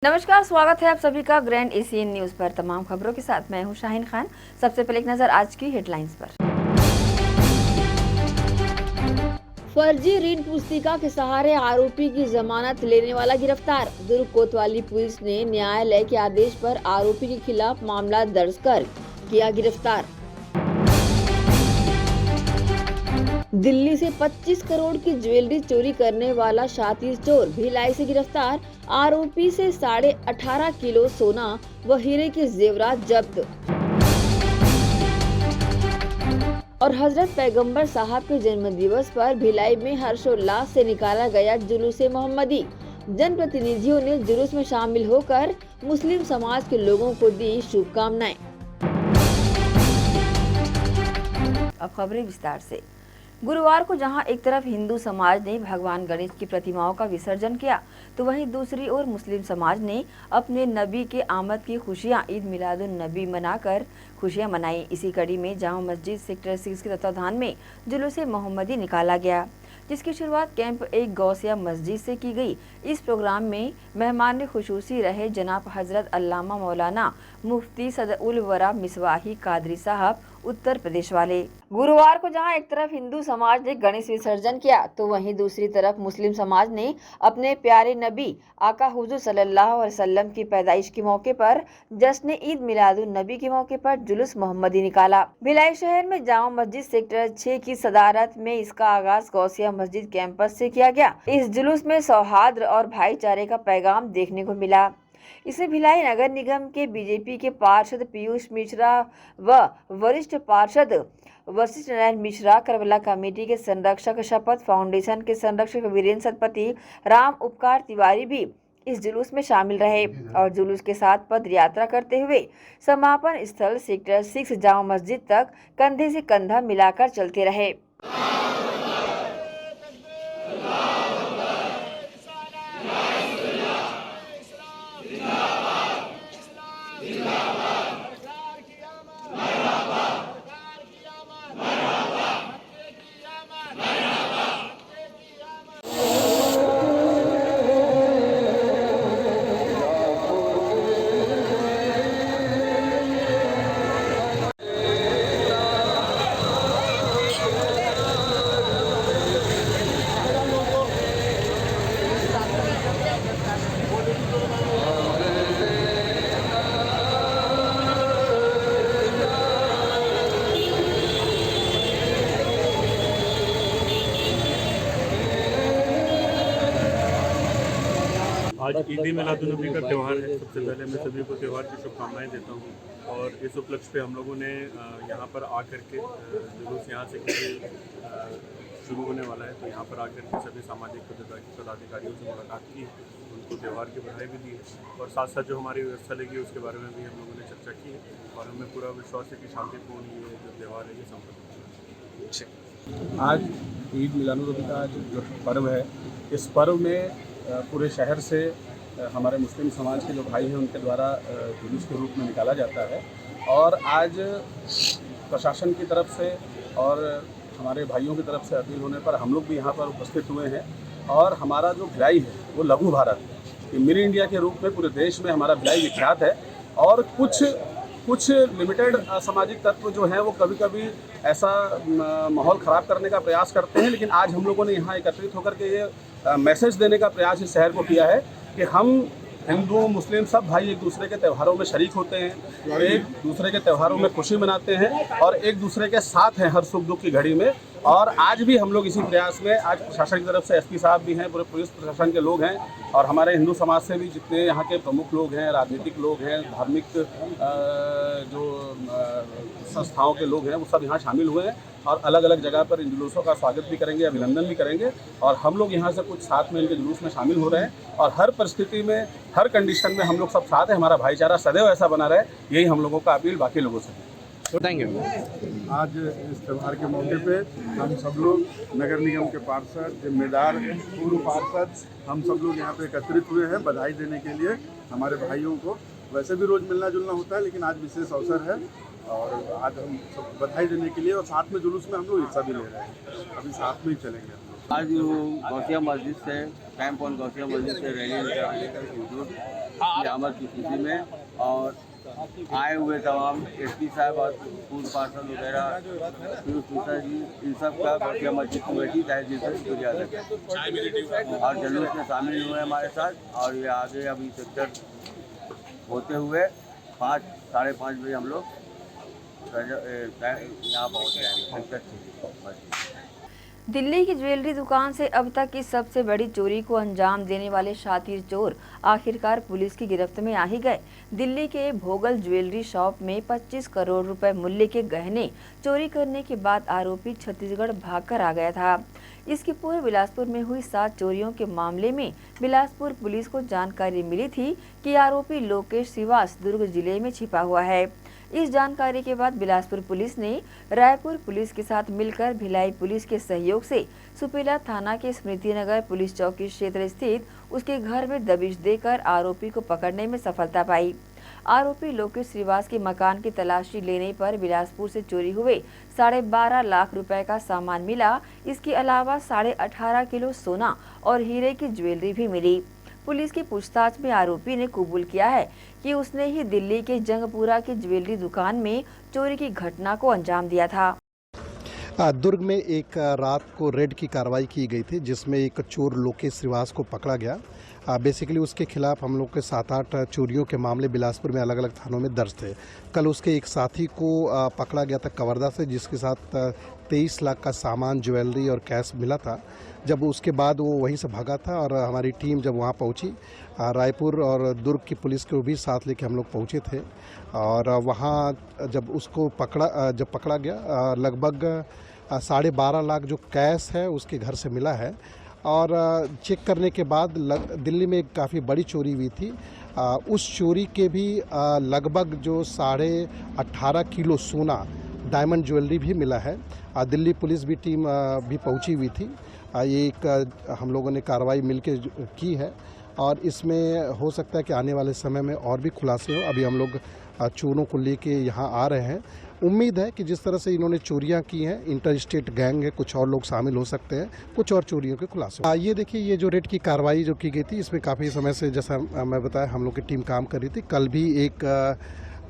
नमस्कार, स्वागत है आप सभी का ग्रैंड एशियन न्यूज पर। तमाम खबरों के साथ मैं हूं शाहीन खान। सबसे पहले एक नजर आज की हेडलाइंस पर। फर्जी ऋण पुस्तिका के सहारे आरोपी की जमानत लेने वाला गिरफ्तार। दुर्ग कोतवाली पुलिस ने न्यायालय के आदेश पर आरोपी के खिलाफ मामला दर्ज कर किया गिरफ्तार। दिल्ली से 25 करोड़ की ज्वेलरी चोरी करने वाला शातिर चोर भिलाई से गिरफ्तार। आरोपी से 18.5 किलो सोना व हीरे के जेवरात जब्त। और हजरत पैगंबर साहब के जन्म दिवस पर भिलाई में हर्षोल्लास से निकाला गया जुलूस मोहम्मदी। जनप्रतिनिधियों ने जुलूस में शामिल होकर मुस्लिम समाज के लोगों को दी शुभकामनाएं। अब खबरें विस्तार से। गुरुवार को जहां एक तरफ हिंदू समाज ने भगवान गणेश की प्रतिमाओं का विसर्जन किया, तो वहीं दूसरी ओर मुस्लिम समाज ने अपने नबी के आमद की खुशियां ईद मिलादुन नबी मनाकर खुशियां मनाई। इसी कड़ी में जामा मस्जिद सेक्टर 6 के तत्वाधान में जुलूस मोहम्मदी निकाला गया, जिसकी शुरुआत कैंप 1 गौसिया मस्जिद से की गई। इस प्रोग्राम में मेहमान खुसूसी रहे जनाब हजरत अल्लामा मौलाना मुफ्ती सदउल वरा मिसवाही कादरी साहब उत्तर प्रदेश वाले। गुरुवार को जहां एक तरफ हिंदू समाज ने गणेश विसर्जन किया, तो वहीं दूसरी तरफ मुस्लिम समाज ने अपने प्यारे नबी आका हुजूर सल्लल्लाहु अलैहि वसल्लम की पैदाइश के मौके पर जश्न ईद मिलादुन नबी के मौके पर जुलूस मोहम्मदी निकाला। भिलाई शहर में जामा मस्जिद सेक्टर 6 की सदारत में इसका आगाज गौसिया मस्जिद कैंपस से किया गया। इस जुलूस में सौहार्द और भाईचारे का पैगाम देखने को मिला। इसे भिलाई नगर निगम के बीजेपी के पार्षद पीयूष मिश्रा व वरिष्ठ पार्षद वशिष्ठ नारायण मिश्रा, करबला कमेटी के संरक्षक शपथ फाउंडेशन के संरक्षक वीरेंद्र सतपति, राम उपकार तिवारी भी इस जुलूस में शामिल रहे और जुलूस के साथ पद यात्रा करते हुए समापन स्थल सेक्टर 6 जामा मस्जिद तक कंधे से कंधा मिलाकर चलते रहे। आज ईद मिलादुन्नबी का त्यौहार है। सबसे पहले मैं सभी को त्यौहार की शुभकामनाएं देता हूँ और इस उपलक्ष्य पे हम लोगों ने यहाँ पर आकर के जुलूस यहाँ से शुरू होने वाला है, तो यहाँ पर आकर के सभी सामाजिक पदाधिकारियों से मुलाकात की, उनको त्यौहार की बधाई भी दी है और साथ साथ जो हमारी व्यवस्था लगी उसके बारे में भी हम लोगों ने चर्चा की है और हमें पूरा विश्वास है कि शांतिपूर्ण ये जो त्यौहार है ये संपन्न होगा। आज ईद मिलादुन्नबी का जो पर्व है, इस पर्व में पूरे शहर से हमारे मुस्लिम समाज के जो भाई हैं उनके द्वारा जुलूस के रूप में निकाला जाता है और आज प्रशासन की तरफ से और हमारे भाइयों की तरफ से अपील होने पर हम लोग भी यहाँ पर उपस्थित हुए हैं और हमारा जो भिलाई है वो लघु भारत है। ये मिनी इंडिया के रूप में पूरे देश में हमारा भिलाई विख्यात है और कुछ लिमिटेड असामाजिक तत्व जो हैं वो कभी कभी ऐसा माहौल ख़राब करने का प्रयास करते हैं, लेकिन आज हम लोगों ने यहाँ एकत्रित होकर के ये मैसेज देने का प्रयास इस शहर को किया है कि हम हिंदू मुस्लिम सब भाई एक दूसरे के त्योहारों में शरीक होते हैं, एक दूसरे के त्योहारों में खुशी मनाते हैं और एक दूसरे के साथ हैं हर सुख दुख की घड़ी में। और आज भी हम लोग इसी प्रयास में, आज प्रशासन की तरफ से एसपी साहब भी हैं, पूरे पुलिस प्रशासन के लोग हैं और हमारे हिंदू समाज से भी जितने यहाँ के प्रमुख लोग हैं, राजनीतिक लोग हैं, धार्मिक जो संस्थाओं के लोग हैं वो सब यहाँ शामिल हुए हैं और अलग अलग जगह पर इन जुलूसों का स्वागत भी करेंगे, अभिनंदन भी करेंगे और हम लोग यहाँ से कुछ साथ में इनके जुलूस में शामिल हो रहे हैं और हर परिस्थिति में, हर कंडीशन में हम लोग सब साथ हैं। हमारा भाईचारा सदैव ऐसा बना रहे, यही हम लोगों का अपील बाकी लोगों से। Thank you. आज इस त्यौहार के मौके पे हम सब लोग नगर निगम के पार्षद, जिम्मेदार, पूर्व पार्षद, हम सब लोग यहाँ पे एकत्रित हुए हैं बधाई देने के लिए हमारे भाइयों को। वैसे भी रोज़ मिलना जुलना होता है, लेकिन आज विशेष अवसर है और आज हम सब बधाई देने के लिए और साथ में जुलूस में हम लोग हिस्सा भी ले रहे हैं। अभी साथ में ही चलेंगे हम लोग। आज गौसिया मस्जिद से कैंप 1 गौसिया मस्जिद से रैली लेकर नियामत की खुशी में, और आए हुए तमाम एसपी साहब और पूर्व पार्षद वगैरह, पीयूष मिश्रा जी, इन सब का बखिया मस्जिद कमेटी तहे दिल से शुक्रिया अदा करते हैं। और जुलूस में शामिल हुए हमारे साथ, और ये आगे अभी सेक्टर होते हुए 5 साढ़े 5 बजे हम लोग यहाँ पहुँच जाएंगे। दिल्ली की ज्वेलरी दुकान से अब तक की सबसे बड़ी चोरी को अंजाम देने वाले शातिर चोर आखिरकार पुलिस की गिरफ्त में आ ही गए। दिल्ली के भोगल ज्वेलरी शॉप में 25 करोड़ रुपए मूल्य के गहने चोरी करने के बाद आरोपी छत्तीसगढ़ भागकर आ गया था। इसके पूर्व बिलासपुर में हुई 7 चोरियों के मामले में बिलासपुर पुलिस को जानकारी मिली थी कि आरोपी लोकेश श्रीवास दुर्ग जिले में छिपा हुआ है। इस जानकारी के बाद बिलासपुर पुलिस ने रायपुर पुलिस के साथ मिलकर भिलाई पुलिस के सहयोग से सुपेला थाना के स्मृति नगर पुलिस चौकी क्षेत्र स्थित उसके घर में दबिश देकर आरोपी को पकड़ने में सफलता पाई। आरोपी लोकेश श्रीवास के मकान की तलाशी लेने पर बिलासपुर से चोरी हुए 12.5 लाख रुपए का सामान मिला। इसके अलावा 18.5 किलो सोना और हीरे की ज्वेलरी भी मिली। पुलिस की पूछताछ में आरोपी ने कबूल किया है कि उसने ही दिल्ली के जंगपुरा की ज्वेलरी दुकान में चोरी की घटना को अंजाम दिया था। दुर्ग में एक रात को रेड की कार्रवाई की गई थी, जिसमें एक चोर लोकेश श्रीवास को पकड़ा गया। बेसिकली उसके खिलाफ हम लोग के 7-8 चोरियों के मामले बिलासपुर में अलग अलग थानों में दर्ज थे। कल उसके एक साथी को पकड़ा गया था कवर्धा से, जिसके साथ 23 लाख का सामान, ज्वेलरी और कैश मिला था। जब उसके बाद वो वहीं से भागा था और हमारी टीम जब वहाँ पहुँची, रायपुर और दुर्ग की पुलिस को भी साथ लेके हम लोग पहुँचे थे। और वहाँ जब उसको पकड़ा गया, लगभग 12.5 लाख जो कैश है उसके घर से मिला है। और चेक करने के बाद दिल्ली में काफ़ी बड़ी चोरी हुई थी। उस चोरी के भी लगभग जो 18.5 किलो सोना, डायमंड ज्वेलरी भी मिला है। दिल्ली पुलिस भी टीम भी पहुंची हुई थी। ये एक हम लोगों ने कार्रवाई मिलके की है और इसमें हो सकता है कि आने वाले समय में और भी खुलासे हो। अभी हम लोग चोरों को लेके यहाँ आ रहे हैं। उम्मीद है कि जिस तरह से इन्होंने चोरियां की हैं, इंटर स्टेट गैंग है, कुछ और लोग शामिल हो सकते हैं, कुछ और चोरियों के खुलासे। ये देखिए, ये जो रेड की कार्रवाई जो की गई थी, इसमें काफ़ी समय से, जैसा मैं बताया, हम लोग की टीम काम कर रही थी। कल भी एक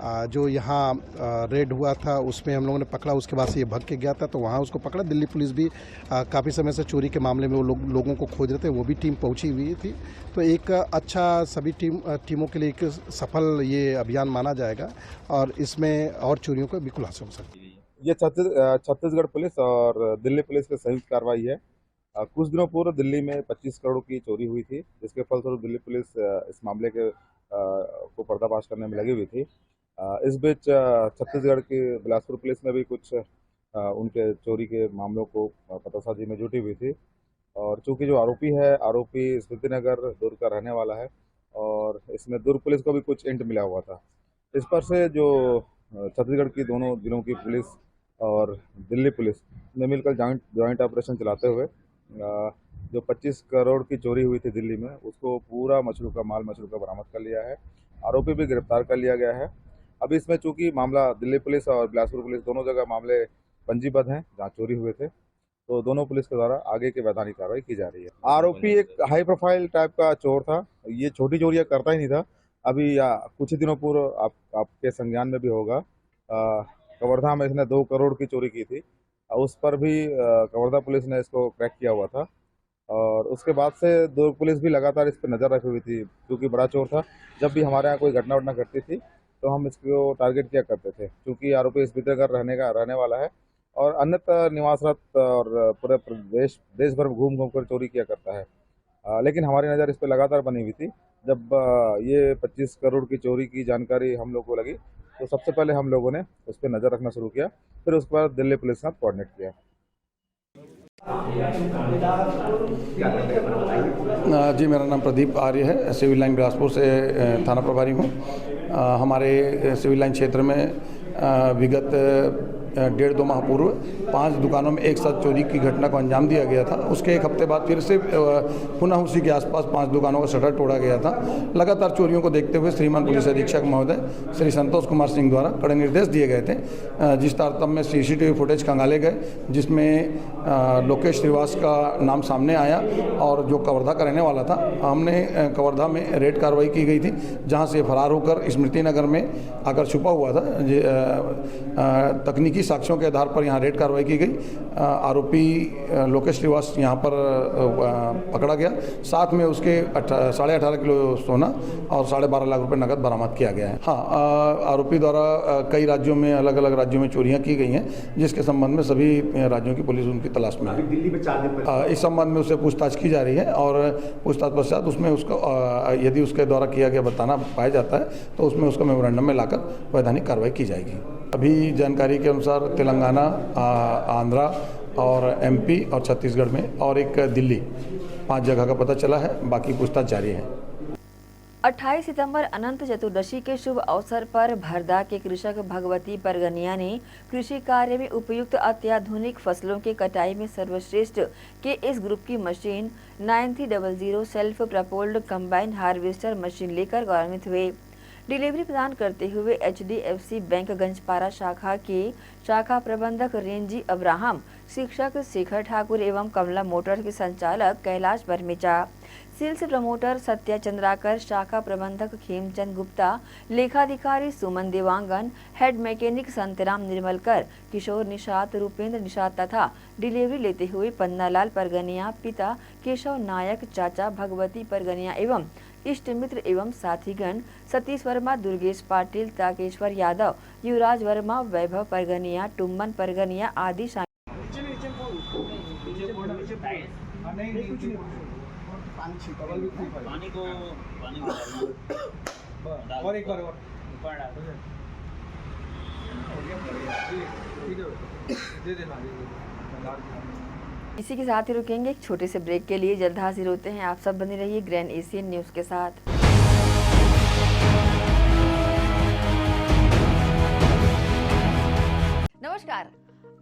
जो यहाँ रेड हुआ था उसमें हम लोगों ने पकड़ा, उसके बाद से ये भाग के गया था तो वहाँ उसको पकड़ा। दिल्ली पुलिस भी काफ़ी समय से चोरी के मामले में वो लोगों को खोज रहे थे, वो भी टीम पहुँची हुई थी। तो एक अच्छा सभी टीमों के लिए एक सफल ये अभियान माना जाएगा और इसमें और चोरियों को भी खुलासा हो सकती है। ये छत्तीसगढ़ पुलिस और दिल्ली पुलिस की संयुक्त कार्रवाई है। कुछ दिनों पूर्व दिल्ली में 25 करोड़ की चोरी हुई थी, जिसके फलस्वरूप दिल्ली पुलिस इस मामले के को पर्दाफाश करने में लगी हुई थी। इस बीच छत्तीसगढ़ की बिलासपुर पुलिस में भी कुछ उनके चोरी के मामलों को पतासाजी में जुटी हुई थी। और चूंकि जो आरोपी स्मृति नगर दुर्ग का रहने वाला है और इसमें दुर्ग पुलिस को भी कुछ इंट मिला हुआ था। इस पर से जो छत्तीसगढ़ की दोनों जिलों की पुलिस और दिल्ली पुलिस ने मिलकर जॉइंट ऑपरेशन चलाते हुए जो 25 करोड़ की चोरी हुई थी दिल्ली में, उसको पूरा मशरूका बरामद कर लिया है। आरोपी भी गिरफ्तार कर लिया गया है। अभी इसमें चूंकि मामला दिल्ली पुलिस और बिलासपुर पुलिस दोनों जगह मामले पंजीबद्ध हैं जहाँ चोरी हुए थे, तो दोनों पुलिस के द्वारा आगे की वैधानिक कार्रवाई की जा रही है। आरोपी एक हाई प्रोफाइल टाइप का चोर था, ये छोटी चोरियाँ करता ही नहीं था। अभी कुछ ही दिनों पूर्व आपके संज्ञान में भी होगा, कवर्धा में इसने 2 करोड़ की चोरी की थी। उस पर भी कवर्धा पुलिस ने इसको क्रैक किया हुआ था और उसके बाद से दुर्ग पुलिस भी लगातार इस पर नज़र रखी हुई थी, क्योंकि बड़ा चोर था। जब भी हमारे यहाँ कोई घटना घटती थी तो हम इसको टारगेट किया करते थे, क्योंकि आरोपी इस भीतर रहने वाला है और अन्यत्र निवासरत और पूरे देश भर में घूम कर चोरी किया करता है। लेकिन हमारी नज़र इस पर लगातार बनी हुई थी। जब ये 25 करोड़ की चोरी की जानकारी हम लोग को लगी तो सबसे पहले हम लोगों ने उस पर नज़र रखना शुरू किया, फिर उसके बाद दिल्ली पुलिस के साथ कोऑर्डिनेट किया। जी, मेरा नाम प्रदीप आर्य है, सिविल लाइन बिलासपुर से थाना प्रभारी हूँ। हमारे सिविल लाइन क्षेत्र में विगत 1.5-2 माह पूर्व 5 दुकानों में एक साथ चोरी की घटना को अंजाम दिया गया था। उसके एक हफ्ते बाद फिर से पुनः उसी के आसपास 5 दुकानों का शटर तोड़ा गया था। लगातार चोरियों को देखते हुए श्रीमान पुलिस अधीक्षक महोदय श्री संतोष कुमार सिंह द्वारा कड़े निर्देश दिए गए थे, जिस तारतम्य में CCTV फुटेज खंगाले गए, जिसमें लोकेश श्रीवास का नाम सामने आया और जो कवर्धा का रहने वाला था। हमने कवर्धा में रेड कार्रवाई की गई थी, जहां से फरार होकर स्मृति नगर में आकर छुपा हुआ था। तकनीकी साक्ष्यों के आधार पर यहां रेड कार्रवाई की गई। आरोपी लोकेश श्रीवास यहां पर पकड़ा गया। साथ में उसके 18.5 किलो सोना और 12.5 लाख रुपए नकद बरामद किया गया है। हाँ, आरोपी द्वारा कई राज्यों में, अलग अलग राज्यों में चोरियां की गई हैं, जिसके संबंध में सभी राज्यों की पुलिस उनकी तलाश में है। दिल्ली में 4 दिन पहले इस संबंध में उससे पूछताछ की जा रही है और पूछताछ पश्चात उसमें उसको यदि उसके द्वारा किया गया बताना पाया जाता है तो उसमें उसको मेमोरेंडम में लाकर वैधानिक कार्रवाई की जाएगी। अभी जानकारी के अनुसार तेलंगाना, आंध्रा और MP और छत्तीसगढ़ में और एक दिल्ली 5 जगह का पता चला है। बाकी पूछताछ जारी है। 28 सितंबर अनंत चतुर्दशी के शुभ अवसर पर भरदा के कृषक भगवती परगनिया ने कृषि कार्य में उपयुक्त अत्याधुनिक फसलों के कटाई में सर्वश्रेष्ठ के इस ग्रुप की machine 9300 self propelled combine harvester machine लेकर गौरवान्वित हुए। डिलीवरी प्रदान करते हुए HDFC बैंक गंजपारा शाखा के शाखा प्रबंधक रेंजी अब्राहम, शिक्षक शेखर ठाकुर एवं कमला मोटर्स के संचालक कैलाश बरमेचा, सेल्स प्रमोटर सत्या चंद्राकर, शाखा प्रबंधक खेमचंद गुप्ता, लेखाधिकारी सुमन देवांगन, हेड मैकेनिक संतराम निर्मलकर, किशोर निषाद, रूपेंद्र निषाद तथा डिलीवरी लेते हुए पन्नालाल परगनिया, पिता केशव नायक, चाचा भगवती परगनिया एवं इष्ट मित्र एवं साथीगण सतीश वर्मा, दुर्गेश पाटिल, ताकेश्वर यादव, युवराज वर्मा, वैभव परगनिया, टुम्बन परगनिया आदि इसी के साथ ही रुकेंगे एक छोटे से ब्रेक के लिए। जल्द हाजिर होते हैं। आप सब बने रहिए ग्रैंड एशियन न्यूज के साथ। नमस्कार।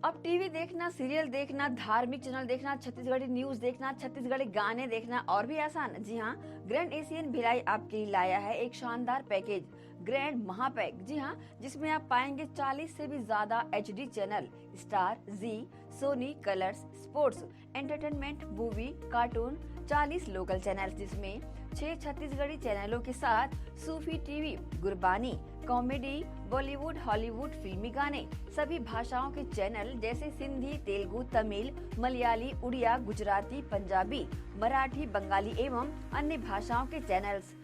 अब टीवी देखना, सीरियल देखना, धार्मिक चैनल देखना, छत्तीसगढ़ी न्यूज देखना, छत्तीसगढ़ी गाने देखना और भी आसान। जी हाँ, ग्रैंड एशियन भिलाई आपके लिए लाया है एक शानदार पैकेज, ग्रैंड महापैक। जी हाँ, जिसमें आप पाएंगे 40 से भी ज्यादा HD channel, Star, Zee, Sony, Colors, sports, entertainment, movie, cartoon, 40 local channel, जिसमें 6 छत्तीसगढ़ी चैनलों के साथ Sufi TV, Gurbani, comedy, Bollywood, Hollywood, फिल्मी गाने, सभी भाषाओं के चैनल जैसे सिंधी, तेलुगु, तमिल, मलयाली, उड़िया, गुजराती, पंजाबी, मराठी, बंगाली एवं अन्य भाषाओं के चैनल्स।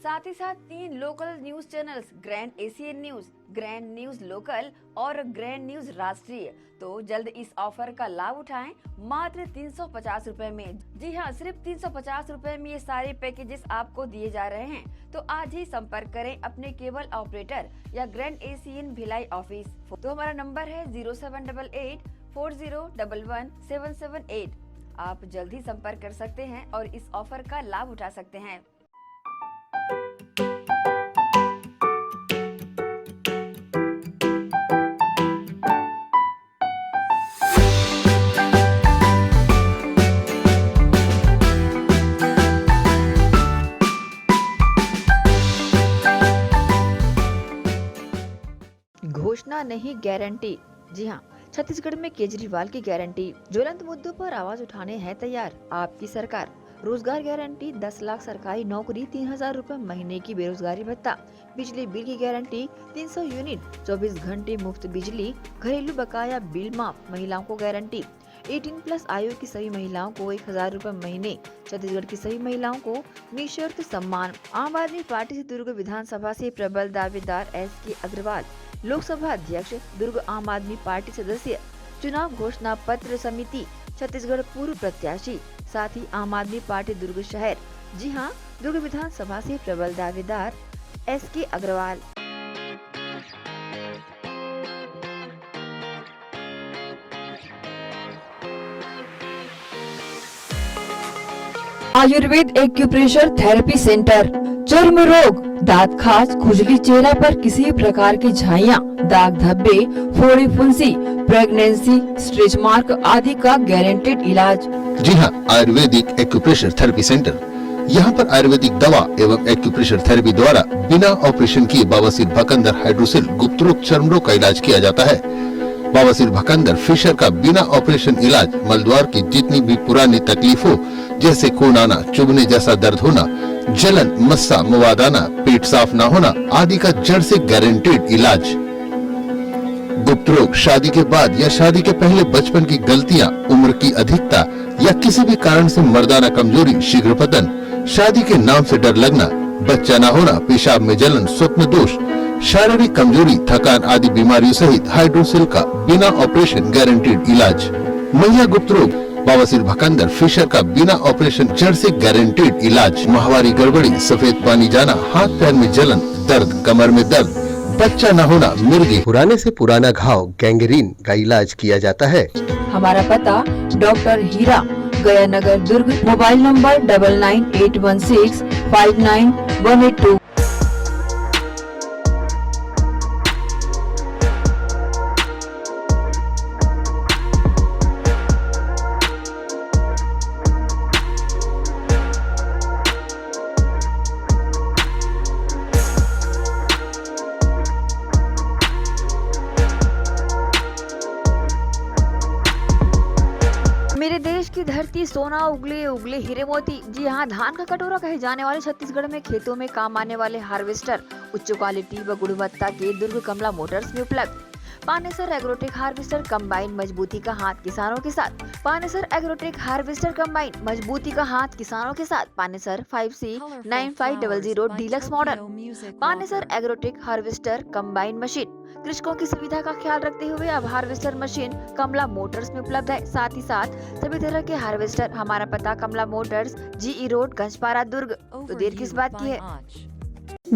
साथ ही साथ 3 local news channels, grand Asian news, grand news local और ग्रैंड न्यूज राष्ट्रीय। तो जल्द इस ऑफर का लाभ उठाएं मात्र 350 रुपए में। जी हाँ, सिर्फ 350 रुपए में ये सारे पैकेजेस आपको दिए जा रहे हैं। तो आज ही संपर्क करें अपने केबल ऑपरेटर या ग्रैंड एशियन भिलाई ऑफिस। तो हमारा नंबर है 0788 4011 778। आप जल्द ही संपर्क कर सकते हैं और इस ऑफर का लाभ उठा सकते हैं। घोषणा नहीं गारंटी। जी हाँ, छत्तीसगढ़ में केजरीवाल की गारंटी। ज्वलंत मुद्दों पर आवाज उठाने है तैयार आपकी सरकार। रोजगार गारंटी, 10 लाख सरकारी नौकरी, 3000 रुपए महीने की बेरोजगारी भत्ता, बिजली बिल की गारंटी, 300 यूनिट, 24 घंटे मुफ्त बिजली, घरेलू बकाया बिल माफ, महिलाओं को गारंटी, 18+ आयु की सभी महिलाओं को 1000 रुपए महीने, छत्तीसगढ़ की सभी महिलाओं को निःशर्त सम्मान। आम आदमी पार्टी से दुर्ग विधानसभा से प्रबल दावेदार SK अग्रवाल, लोकसभा अध्यक्ष, दुर्ग आम आदमी पार्टी सदस्य, चुनाव घोषणा पत्र समिति, छत्तीसगढ़ पूर्व प्रत्याशी, साथ ही आम आदमी पार्टी दुर्ग शहर। जी हाँ, दुर्ग विधानसभा से प्रबल दावेदार SK Agarwal. Ayurveda acupressure therapy centre, चर्म रोग, दांत खाज, खुजली, चेहरा पर किसी भी प्रकार की झाइयाँ, दाग धब्बे, फोड़ी फुंसी, प्रेगनेंसी, स्ट्रेच मार्क आदि का गारंटेड इलाज। जी हाँ, आयुर्वेदिक एक्यूप्रेशर थेरेपी सेंटर। यहाँ पर आयुर्वेदिक दवा एवं एक्यूप्रेशर थेरेपी द्वारा बिना ऑपरेशन किए बवासीर, भकंदर, हाइड्रोसिल, गुप्त रोग, चर्म रोग का इलाज किया जाता है। बवासीर, भकंदर, फिशर का बिना ऑपरेशन इलाज मलद्वार की जितनी भी पुरानी तकलीफ हो, जैसे खून आना, चुभने जैसा दर्द होना, जलन, मस्सा, मवाद आना, पेट साफ न होना आदि का जड़ से गारंटेड इलाज। गुप्त रोग, शादी के बाद या शादी के पहले बचपन की गलतियां, उम्र की अधिकता या किसी भी कारण से मर्दाना कमजोरी, शीघ्र पतन, शादी के नाम से डर लगना, बच्चा न होना, पेशाब में जलन, स्वप्न दोष, शारीरिक कमजोरी, थकान आदि बीमारियों सहित हाइड्रोसिल का बिना ऑपरेशन गारंटेड इलाज। महिला गुप्त रोग, बवासीर, भकंदर, फिशर का बिना ऑपरेशन जड़ से गारंटेड इलाज। माहवारी गड़बड़ी, सफेद पानी जाना, हाथ पैर में जलन, दर्द, कमर में दर्द, बच्चा न होना, मिर्गी, पुराने से पुराना घाव, गैंग्रीन का इलाज किया जाता है। हमारा पता डॉक्टर हीरा, गया नगर, दुर्ग। Mobile number 9981659182। मेरे देश की धरती सोना उगले उगले हीरे मोती। जी हाँ, धान का कटोरा कहे जाने वाले छत्तीसगढ़ में खेतों में काम आने वाले हार्वेस्टर उच्च क्वालिटी व गुणवत्ता के दुर्ग कमला मोटर्स में उपलब्ध। पानेसर एग्रोटेक हार्वेस्टर कंबाइन, मजबूती का हाथ किसानों के साथ। पानेसर एग्रोटेक हार्वेस्टर कंबाइन, मजबूती का हाथ किसानों के साथ। Panesar 5C9500 deluxe model. Panesar agrotech harvester combine machine कृषकों की सुविधा का ख्याल रखते हुए अब हार्वेस्टर मशीन कमला मोटर्स में उपलब्ध है। साथ ही साथ सभी तरह के हार्वेस्टर। हमारा पता कमला मोटर्स, GE रोड, गंजपारा, दुर्ग। तो देर किस बात की है।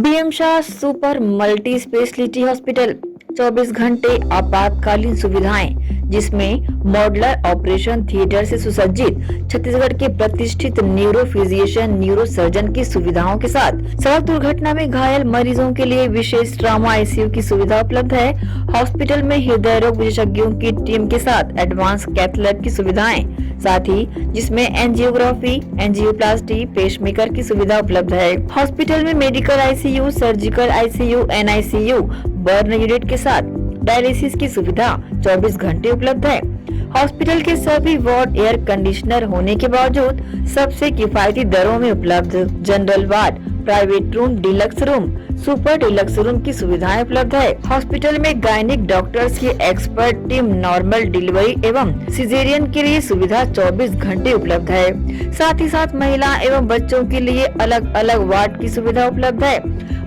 BM Shah super multi speciality hospital, 24 घंटे आपातकालीन सुविधाएं, जिसमें मॉडुलर ऑपरेशन थिएटर से सुसज्जित, छत्तीसगढ़ के प्रतिष्ठित न्यूरो फिजिशियन, न्यूरो सर्जन की सुविधाओं के साथ सड़क दुर्घटना में घायल मरीजों के लिए विशेष ट्रॉमा ICU की सुविधा उपलब्ध है। हॉस्पिटल में हृदय रोग विशेषज्ञों की टीम के साथ एडवांस कैथ लैब की सुविधाएं, साथ ही जिसमें एंजियोग्राफी, एंजियोप्लास्टी, पेसमेकर की सुविधा उपलब्ध है। हॉस्पिटल में medical ICU, surgical ICU, NICU, burn unit के साथ डायलिसिस की सुविधा 24 घंटे उपलब्ध है। हॉस्पिटल के सभी वार्ड एयर कंडीशनर होने के बावजूद सबसे किफायती दरों में उपलब्ध। General ward, private room, deluxe room, super deluxe room की सुविधाएं उपलब्ध है। हॉस्पिटल में गायनिक डॉक्टर्स की एक्सपर्ट टीम, नॉर्मल डिलीवरी एवं सिजेरियन के लिए सुविधा 24 घंटे उपलब्ध है। साथ ही साथ महिला एवं बच्चों के लिए अलग अलग वार्ड की सुविधा उपलब्ध है।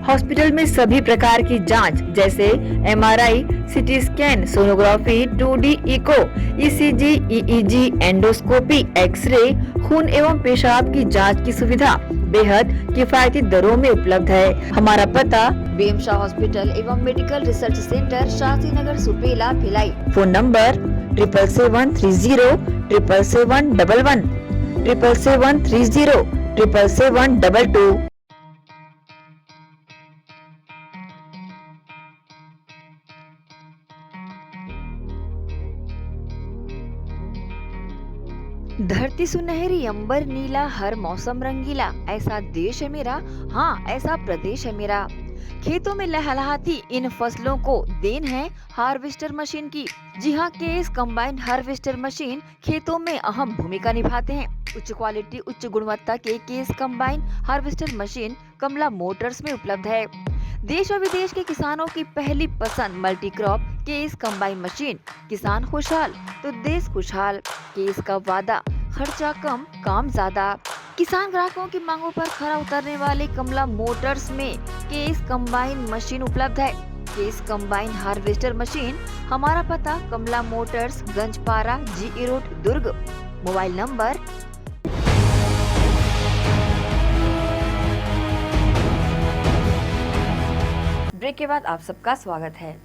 हॉस्पिटल में सभी प्रकार की जांच जैसे MRI, CT scan, sonography, 2D echo, ECG, EEG, endoscopy, x ray, खून एवं पेशाब की जांच की सुविधा बेहद किफायती दरों में उपलब्ध है। हमारा पता BM शाह हॉस्पिटल एवं medical research center, Shastri Nagar, Supela, Bhilai. Phone number 77730 77711 77730 77722। धरती सुनहरी, अंबर नीला, हर मौसम रंगीला, ऐसा देश है मेरा, हाँ ऐसा प्रदेश है मेरा। खेतों में लहलहाती इन फसलों को देन है हार्वेस्टर मशीन की। जी हाँ, केस कंबाइंड हार्वेस्टर मशीन खेतों में अहम भूमिका निभाते हैं। उच्च क्वालिटी, उच्च गुणवत्ता के केस कंबाइंड हार्वेस्टर मशीन कमला मोटर्स में उपलब्ध है। देश और विदेश के किसानों की पहली पसंद multi crop case combine machine. किसान खुशहाल तो देश खुशहाल। केस का वादा, खर्चा कम, काम ज्यादा। किसान ग्राहकों की मांगों पर खरा उतरने वाले कमला मोटर्स में केस कंबाइन मशीन उपलब्ध है। Case combine harvester machine. हमारा पता कमला मोटर्स, गंजपारा, GE रोड, दुर्ग। मोबाइल नंबर ब्रेक के बाद आप सबका स्वागत है।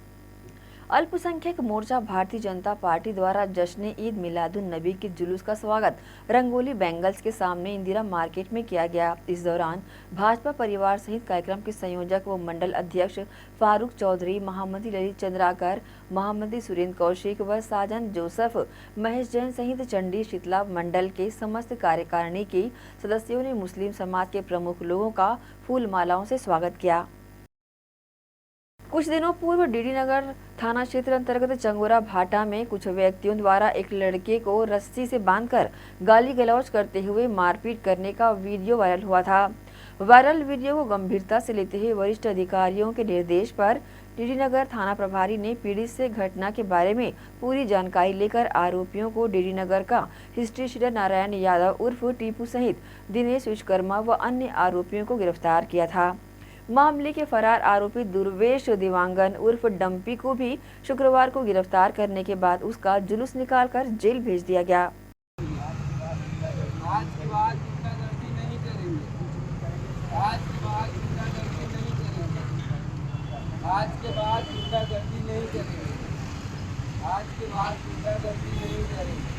अल्पसंख्यक मोर्चा भारतीय जनता पार्टी द्वारा जश्न ईद मिलादुन नबी के जुलूस का स्वागत रंगोली बैंगल्स के सामने इंदिरा मार्केट में किया गया। इस दौरान भाजपा परिवार सहित कार्यक्रम के संयोजक व मंडल अध्यक्ष फारूक चौधरी, महामंत्री ललित चंद्राकर, महामंत्री सुरेंद्र कौशिक व साजन जोसफ, महेश जैन सहित चंडी शीतला मंडल के समस्त कार्यकारिणी के सदस्यों ने मुस्लिम समाज के प्रमुख लोगों का फूल मालाओं से स्वागत किया। कुछ दिनों पूर्व डीडी नगर थाना क्षेत्र अंतर्गत चंगोरा भाटा में कुछ व्यक्तियों द्वारा एक लड़के को रस्सी से बांधकर गाली गलौज करते हुए मारपीट करने का वीडियो वायरल हुआ था। वायरल वीडियो को गंभीरता से लेते हुए वरिष्ठ अधिकारियों के निर्देश पर डीडी नगर थाना प्रभारी ने पीड़ित से घटना के बारे में पूरी जानकारी लेकर आरोपियों को डीडी नगर का हिस्ट्री शीटर नारायण यादव उर्फ टीपू सहित दिनेश विश्वकर्मा व अन्य आरोपियों को गिरफ्तार किया था। मामले के फरार आरोपी दुर्वेश दिवांगन उर्फ डंपी को भी शुक्रवार को गिरफ्तार करने के बाद उसका जुलूस निकालकर जेल भेज दिया गया। आज के बाद गुंडागर्दी नहीं करेंगे। आज के बाद गुंडागर्दी नहीं करेंगे। आज के बाद गुंडागर्दी नहीं करेंगे। आज के बाद गुंडागर्दी नहीं करेंगे।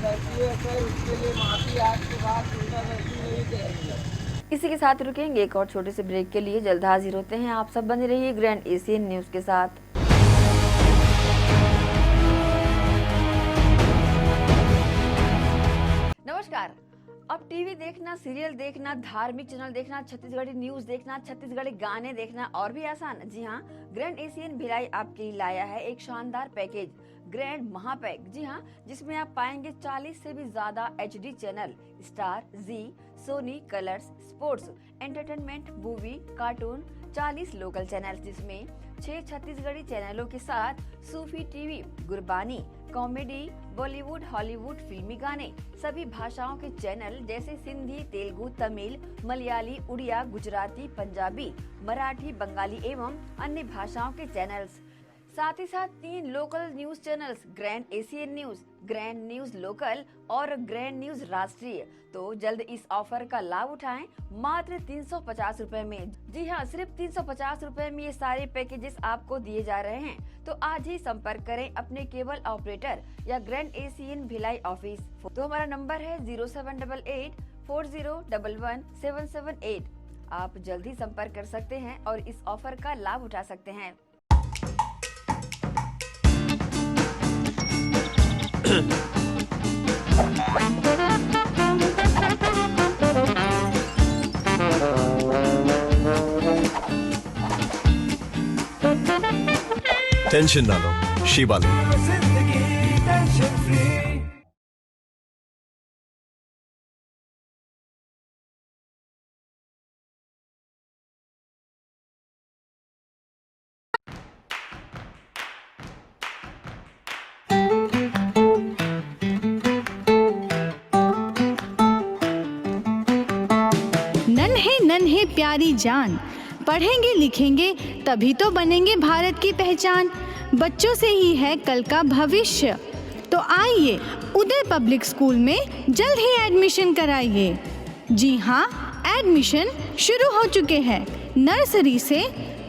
गलती है सर, उसके लिए माफी। आज के बाद गुंडागर्दी नहीं करेंगे। इसी के साथ रुकेंगे एक और छोटे से ब्रेक के लिए। जल्द हाजिर होते हैं। आप सब बने रहिए ग्रैंड एशियन न्यूज के साथ। नमस्कार। अब टीवी देखना, सीरियल देखना, धार्मिक चैनल देखना, छत्तीसगढ़ी न्यूज देखना, छत्तीसगढ़ी गाने देखना और भी आसान। जी हाँ, ग्रैंड एशियन भिलाई आपके लिए लाया है एक शानदार पैकेज ग्रैंड महापैक। जी हाँ, जिसमें आप पाएंगे 40 से भी ज्यादा HD channel, Star, Zee, Sony, Colors, sports, entertainment, movie, cartoon, 40 local channel, जिसमें 6 छत्तीसगढ़ी चैनलों के साथ Sufi TV, Gurbani, comedy, Bollywood, Hollywood, फिल्मी गाने, सभी भाषाओं के चैनल जैसे सिंधी, तेलुगु, तमिल, मलयाली, उड़िया, गुजराती, पंजाबी, मराठी, बंगाली एवं अन्य भाषाओं के चैनल्स। साथ ही साथ 3 local news channels, grand Asian news, grand news local और ग्रैंड न्यूज राष्ट्रीय। तो जल्द इस ऑफर का लाभ उठाएं मात्र 350 रुपए में। जी हाँ, सिर्फ 350 रुपए में ये सारे पैकेजेस आपको दिए जा रहे हैं। तो आज ही संपर्क करें अपने केबल ऑपरेटर या ग्रैंड एशियन भिलाई ऑफिस। तो हमारा नंबर है 0788 4011 778। आप जल्द ही संपर्क कर सकते हैं और इस ऑफर का लाभ उठा सकते हैं। टेंशन ना लो, शिवा लो। नन्हे नन्हे प्यारी जान, पढ़ेंगे लिखेंगे तभी तो बनेंगे भारत की पहचान। बच्चों से ही है कल का भविष्य, तो आइए उदय पब्लिक स्कूल में जल्द ही एडमिशन कराइए। जी हाँ, एडमिशन शुरू हो चुके हैं। नर्सरी से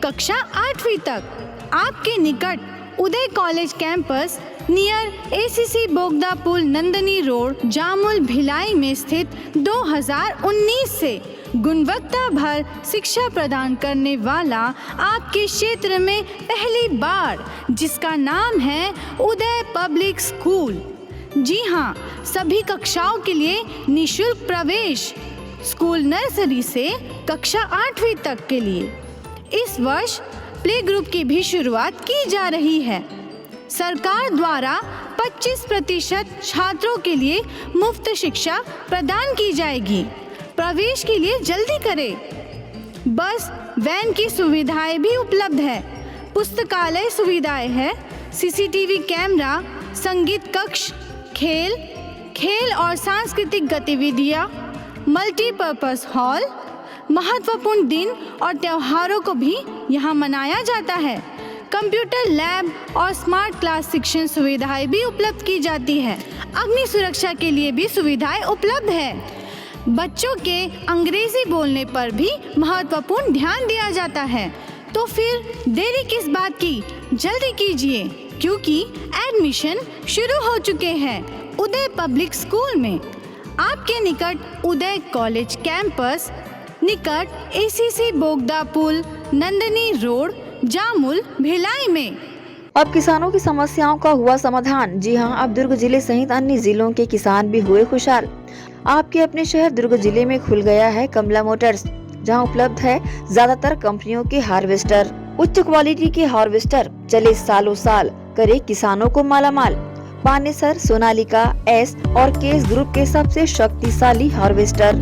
कक्षा 8वीं तक आपके निकट उदय कॉलेज कैंपस नियर ACC बोगदा पुल, नंदनी रोड, जामुल, भिलाई में स्थित 2019 से गुणवत्ता भर शिक्षा प्रदान करने वाला आपके क्षेत्र में पहली बार, जिसका नाम है उदय पब्लिक स्कूल। जी हाँ, सभी कक्षाओं के लिए निःशुल्क प्रवेश। स्कूल नर्सरी से कक्षा 8वीं तक के लिए इस वर्ष प्ले ग्रुप की भी शुरुआत की जा रही है। सरकार द्वारा 25% छात्रों के लिए मुफ्त शिक्षा प्रदान की जाएगी। प्रवेश के लिए जल्दी करें। बस वैन की सुविधाएं भी उपलब्ध है। पुस्तकालय सुविधाएं है, CCTV कैमरा, संगीत कक्ष, खेल और सांस्कृतिक गतिविधियां, मल्टीपर्पस हॉल। महत्वपूर्ण दिन और त्योहारों को भी यहाँ मनाया जाता है। कंप्यूटर लैब और स्मार्ट क्लास शिक्षण सुविधाएं भी उपलब्ध की जाती है। अग्नि सुरक्षा के लिए भी सुविधाएं उपलब्ध है। बच्चों के अंग्रेजी बोलने पर भी महत्वपूर्ण ध्यान दिया जाता है। तो फिर देरी किस बात की, जल्दी कीजिए क्योंकि एडमिशन शुरू हो चुके हैं उदय पब्लिक स्कूल में, आपके निकट उदय कॉलेज कैंपस, निकट एसीसी बोगदा पुल, नंदनी रोड, जामुल, भिलाई में। अब किसानों की समस्याओं का हुआ समाधान। जी हां, अब दुर्ग जिले सहित अन्य जिलों के किसान भी हुए खुशहाल। आपके अपने शहर दुर्ग जिले में खुल गया है कमला मोटर्स, जहां उपलब्ध है ज्यादातर कंपनियों के हार्वेस्टर। उच्च क्वालिटी के हार्वेस्टर चले सालों साल, करे किसानों को मालामाल। पानेसर, सोनालिका, एस और केस ग्रुप के सबसे शक्तिशाली हार्वेस्टर।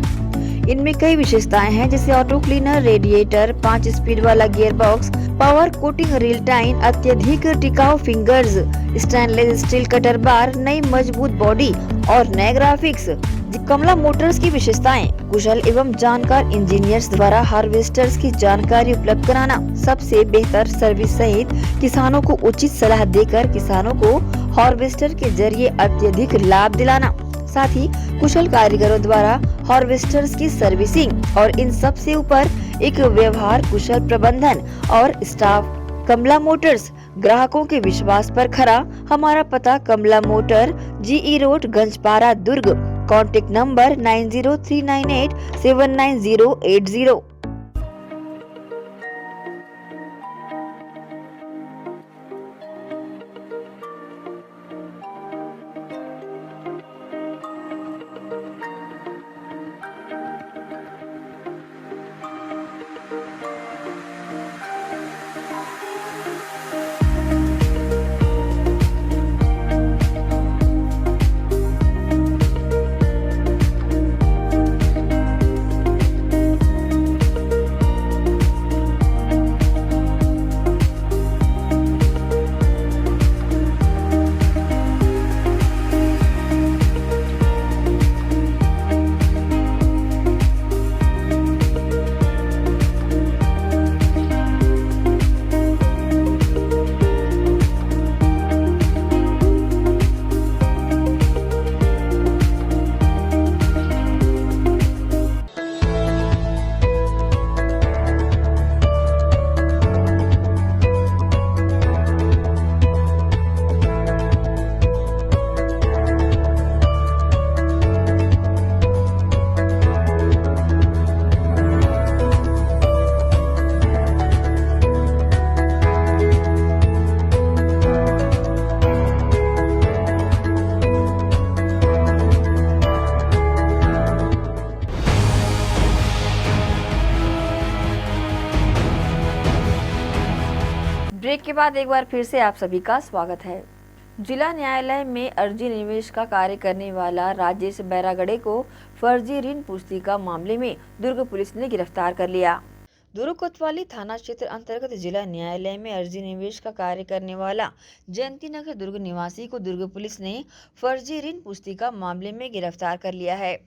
इनमें कई विशेषताएं हैं, जैसे ऑटो क्लीनर, रेडिएटर, 5 स्पीड वाला gear box, power coating reel time, अत्यधिक टिकाऊ फिंगर्स, स्टेनलेस स्टील कटर बार, नई मजबूत बॉडी और नए ग्राफिक्स। कमला मोटर्स की विशेषताएं: कुशल एवं जानकार इंजीनियर्स द्वारा हार्वेस्टर्स की जानकारी उपलब्ध कराना, सबसे बेहतर सर्विस सहित किसानों को उचित सलाह देकर किसानों को हार्वेस्टर के जरिए अत्यधिक लाभ दिलाना, साथ ही कुशल कारीगरों द्वारा हार्वेस्टर्स की सर्विसिंग और इन सब से ऊपर एक व्यवहार कुशल प्रबंधन और स्टाफ। कमला मोटर्स, ग्राहकों के विश्वास पर खरा। हमारा पता Kamala motor, GE road, Ganjpara, Durg. Contact number 9039879080। Break के बाद एक बार फिर से आप सभी का स्वागत है। जिला न्यायालय में अर्जी निवेश का कार्य करने वाला राजेश बैरागड़े को फर्जी ऋण पुस्तिका मामले में दुर्ग पुलिस ने गिरफ्तार कर लिया। दुर्ग कोतवाली थाना क्षेत्र अंतर्गत जिला न्यायालय में अर्जी निवेश का कार्य करने वाला जयंती नगर दुर्ग निवासी को दुर्ग पुलिस ने फर्जी ऋण पुस्तिका मामले में गिरफ्तार कर लिया है।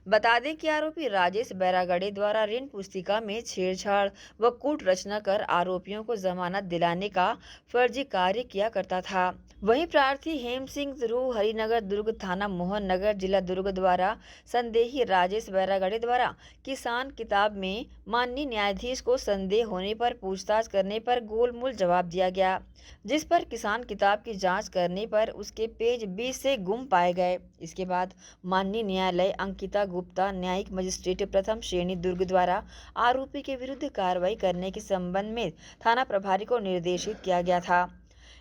बता दें कि आरोपी राजेश बैरागड़े द्वारा ऋण पुस्तिका में छेड़छाड़ व कूट रचना कर आरोपियों को जमानत दिलाने का फर्जी कार्य किया करता था। वहीं प्रार्थी हेम सिंह ध्रुव हरिनगर दुर्ग थाना मोहन नगर जिला दुर्ग द्वारा संदेही राजेश बैरागड़े द्वारा किसान किताब में माननीय न्यायाधीश को संदेह होने पर पूछताछ करने पर गोलमोल जवाब दिया गया, जिस पर किसान किताब की जांच करने पर उसके पेज 20 से गुम पाए गए। इसके बाद माननीय न्यायालय अंकिता गुप्ता न्यायिक मजिस्ट्रेट प्रथम श्रेणी दुर्ग द्वारा आरोपी के विरुद्ध कार्रवाई करने के संबंध में थाना प्रभारी को निर्देशित किया गया था।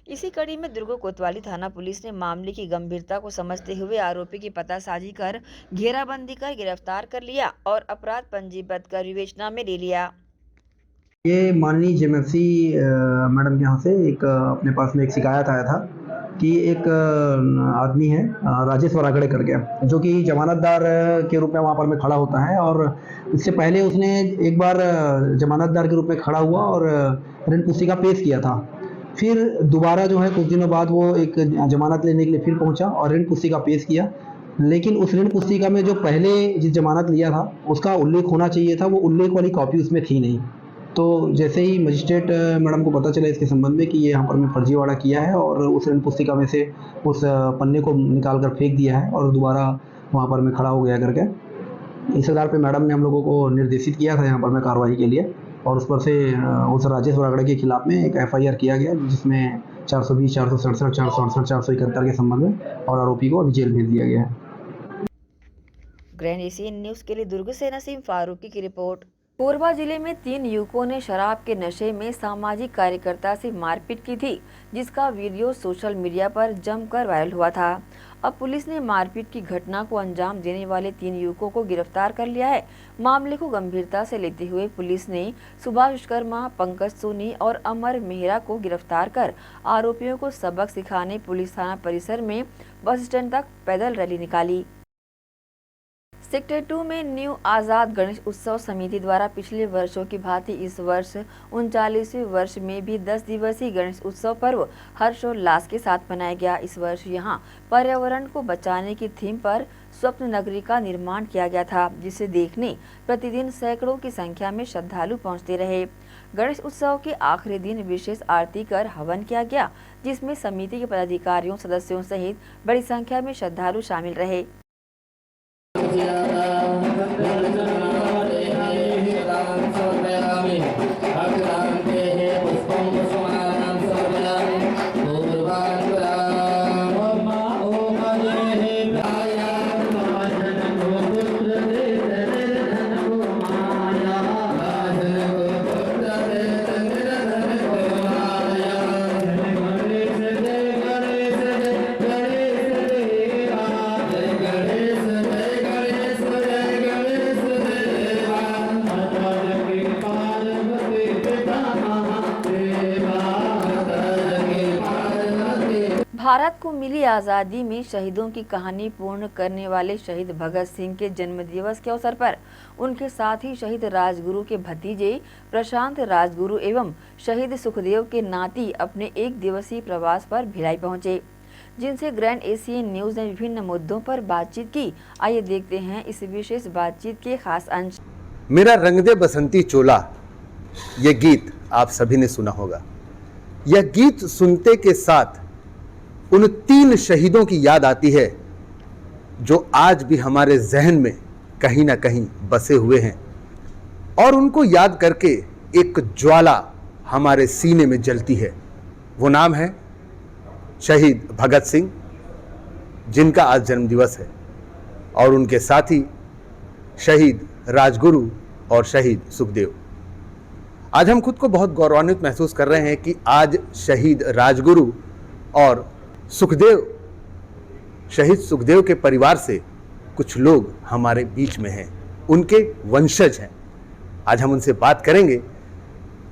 इसी कड़ी में दुर्ग कोतवाली थाना पुलिस ने मामले की गंभीरता को समझते हुए आरोपी की पतासाजी कर घेराबंदी कर गिरफ्तार कर लिया और अपराध पंजीबद्ध कर विवेचना में ले लिया। ये माननीय जेएमएफसी मैडम के यहाँ से एक अपने पास में एक शिकायत आया था कि एक आदमी है राजेश बैरागड़े करके, जो कि जमानतदार के रूप में वहाँ पर में खड़ा होता है और इससे पहले उसने एक बार जमानतदार के रूप में खड़ा हुआ और ऋण पुस्तिका पेश किया था। फिर दोबारा जो है कुछ दिनों बाद वो एक जमानत लेने के लिए फिर पहुंचा और ऋण पुस्तिका पेश किया, लेकिन उस ऋण पुस्तिका में जो पहले जिस जमानत लिया था उसका उल्लेख होना चाहिए था, वो उल्लेख वाली कॉपी उसमें थी नहीं। तो जैसे ही मजिस्ट्रेट मैडम को पता चला इसके संबंध में कि ये यहाँ पर मैं फर्जीवाड़ा किया है और उस ऋण पुस्तिका में से उस पन्ने को निकाल कर फेंक दिया है और दोबारा वहाँ पर मैं खड़ा हो गया करके, इस आधार पर मैडम ने हम लोगों को निर्देशित किया था यहाँ पर मैं कार्रवाई के लिए। और उस पर से उस राजेश वरागड़े के खिलाफ में एक FIR किया गया, जिसमें 420, 467, 468, 471 के संबंध में, और आरोपी को अभी जेल भेज दिया गया है। ग्रैंड एशियन न्यूज के लिए दुर्ग से नसीम फारूकी की रिपोर्ट। कोरबा जिले में 3 युवकों ने शराब के नशे में सामाजिक कार्यकर्ता से मारपीट की थी, जिसका वीडियो सोशल मीडिया पर जमकर वायरल हुआ था। अब पुलिस ने मारपीट की घटना को अंजाम देने वाले 3 युवकों को गिरफ्तार कर लिया है। मामले को गंभीरता से लेते हुए पुलिस ने सुभाष विश्वकर्मा, पंकज सोनी और अमर मेहरा को गिरफ्तार कर आरोपियों को सबक सिखाने पुलिस थाना परिसर में बस स्टैंड तक पैदल रैली निकाली। सेक्टर 2 में न्यू आज़ाद गणेश उत्सव समिति द्वारा पिछले वर्षों की भांति इस वर्ष 39वें वर्ष में भी 10 दिवसीय गणेश उत्सव पर्व हर्षोल्लास के साथ मनाया गया। इस वर्ष यहां पर्यावरण को बचाने की थीम पर स्वप्न नगरी का निर्माण किया गया था, जिसे देखने प्रतिदिन सैकड़ों की संख्या में श्रद्धालु पहुंचते रहे। गणेश उत्सव के आखिरी दिन विशेष आरती कर हवन किया गया, जिसमें समिति के पदाधिकारियों, सदस्यों सहित बड़ी संख्या में श्रद्धालु शामिल रहे। भारत को मिली आज़ादी में शहीदों की कहानी पूर्ण करने वाले शहीद भगत सिंह के जन्मदिवस के अवसर पर उनके साथ ही शहीद राजगुरु के भतीजे प्रशांत राजगुरु एवं शहीद सुखदेव के नाती अपने 1 दिवसीय प्रवास पर भिलाई पहुंचे, जिनसे ग्रैंड एशियन न्यूज ने विभिन्न मुद्दों पर बातचीत की। आइए देखते हैं इस विशेष बातचीत के खास अंश। मेरा रंग दे बसंती चोला, ये गीत आप सभी ने सुना होगा। यह गीत सुनते के साथ उन 3 शहीदों की याद आती है जो आज भी हमारे जहन में कहीं ना कहीं बसे हुए हैं, और उनको याद करके एक ज्वाला हमारे सीने में जलती है। वो नाम है शहीद भगत सिंह, जिनका आज जन्मदिवस है, और उनके साथी शहीद राजगुरु और शहीद सुखदेव। आज हम खुद को बहुत गौरवान्वित महसूस कर रहे हैं कि आज शहीद राजगुरु और सुखदेव, शहीद सुखदेव के परिवार से कुछ लोग हमारे बीच में हैं, उनके वंशज हैं। आज हम उनसे बात करेंगे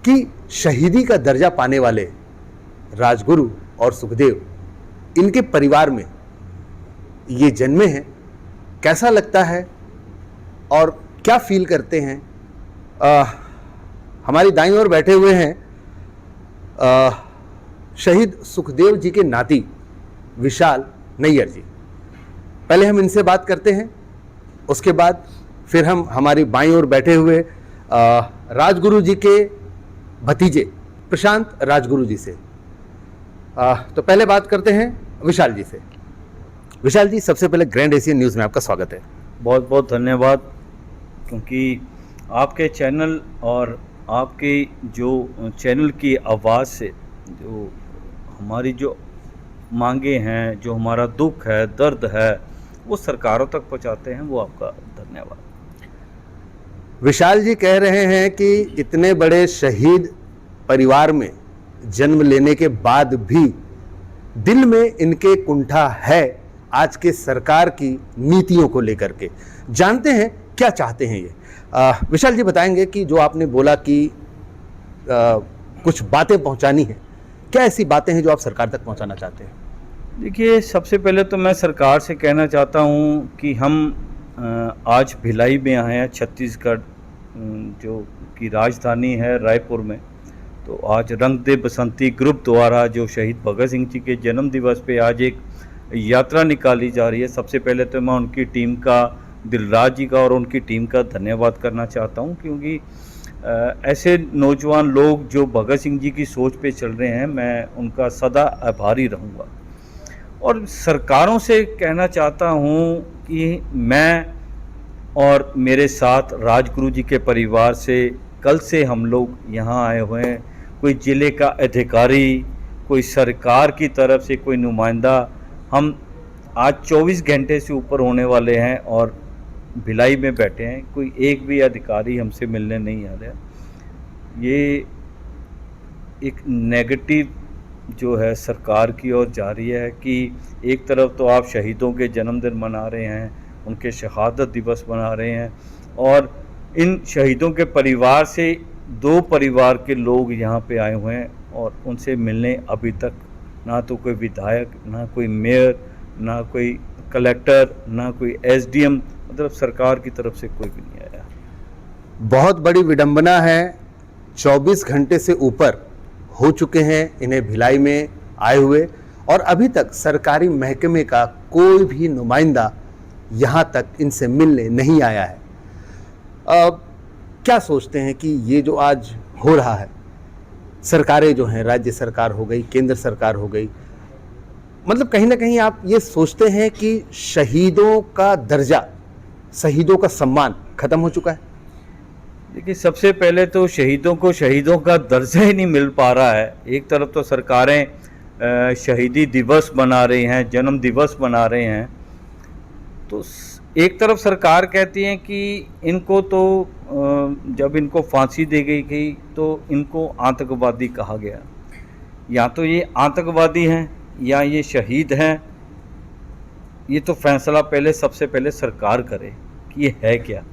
कि शहीदी का दर्जा पाने वाले राजगुरु और सुखदेव, इनके परिवार में ये जन्मे हैं, कैसा लगता है और क्या फील करते हैं। हमारी दाईं ओर बैठे हुए हैं शहीद सुखदेव जी के नाती विशाल नैयर जी। पहले हम इनसे बात करते हैं, उसके बाद फिर हम हमारी बाईं ओर बैठे हुए राजगुरु जी के भतीजे प्रशांत राजगुरु जी से। तो पहले बात करते हैं विशाल जी से। विशाल जी, सबसे पहले ग्रैंड एशियन न्यूज़ में आपका स्वागत है। बहुत बहुत धन्यवाद, क्योंकि आपके चैनल और आपके जो चैनल की आवाज़ से जो हमारी जो मांगे हैं, जो हमारा दुख है, दर्द है, वो सरकारों तक पहुंचाते हैं, वो आपका धन्यवाद। विशाल जी कह रहे हैं कि इतने बड़े शहीद परिवार में जन्म लेने के बाद भी दिल में इनके कुंठा है आज के सरकार की नीतियों को लेकर के। जानते हैं क्या चाहते हैं ये। विशाल जी बताएंगे कि जो आपने बोला कि कुछ बातें पहुंचानी है, क्या ऐसी बातें हैं जो आप सरकार तक पहुंचाना चाहते हैं? देखिए, सबसे पहले तो मैं सरकार से कहना चाहता हूं कि हम आज भिलाई में आए हैं, छत्तीसगढ़ जो की राजधानी है रायपुर में। तो आज रंग दे बसंती ग्रुप द्वारा जो शहीद भगत सिंह जी के जन्म दिवस पे आज एक यात्रा निकाली जा रही है। सबसे पहले तो मैं उनकी टीम का, दिलराज जी का और उनकी टीम का धन्यवाद करना चाहता हूं, क्योंकि ऐसे नौजवान लोग जो भगत सिंह जी की सोच पे चल रहे हैं, मैं उनका सदा आभारी रहूँगा। और सरकारों से कहना चाहता हूँ कि मैं और मेरे साथ राजगुरु जी के परिवार से कल से हम लोग यहाँ आए हुए हैं। कोई ज़िले का अधिकारी, कोई सरकार की तरफ से कोई नुमाइंदा, हम आज 24 घंटे से ऊपर होने वाले हैं और भिलाई में बैठे हैं, कोई एक भी अधिकारी हमसे मिलने नहीं आ रहा। ये एक नेगेटिव जो है सरकार की ओर जा रही है कि एक तरफ तो आप शहीदों के जन्मदिन मना रहे हैं, उनके शहादत दिवस मना रहे हैं, और इन शहीदों के परिवार से 2 परिवार के लोग यहाँ पे आए हुए हैं और उनसे मिलने अभी तक ना तो कोई विधायक, ना कोई मेयर, ना कोई कलेक्टर, ना कोई एसडीएम, मतलब सरकार की तरफ से कोई भी नहीं आया। बहुत बड़ी विडंबना है, 24 घंटे से ऊपर हो चुके हैं इन्हें भिलाई में आए हुए और अभी तक सरकारी महकमे का कोई भी नुमाइंदा यहाँ तक इनसे मिलने नहीं आया है। क्या सोचते हैं कि ये जो आज हो रहा है, सरकारें जो हैं, राज्य सरकार हो गई, केंद्र सरकार हो गई, मतलब कहीं ना कहीं आप ये सोचते हैं कि शहीदों का दर्जा, शहीदों का सम्मान खत्म हो चुका है? देखिए, सबसे पहले तो शहीदों को शहीदों का दर्जा ही नहीं मिल पा रहा है। एक तरफ तो सरकारें शहीदी दिवस मना रही हैं, जन्म दिवस मना रहे हैं, तो एक तरफ सरकार कहती है कि इनको तो जब इनको फांसी दी गई तो इनको आतंकवादी कहा गया। या तो ये आतंकवादी हैं या ये शहीद हैं, ये तो फैसला पहले सबसे पहले सरकार करे कि ये है क्या।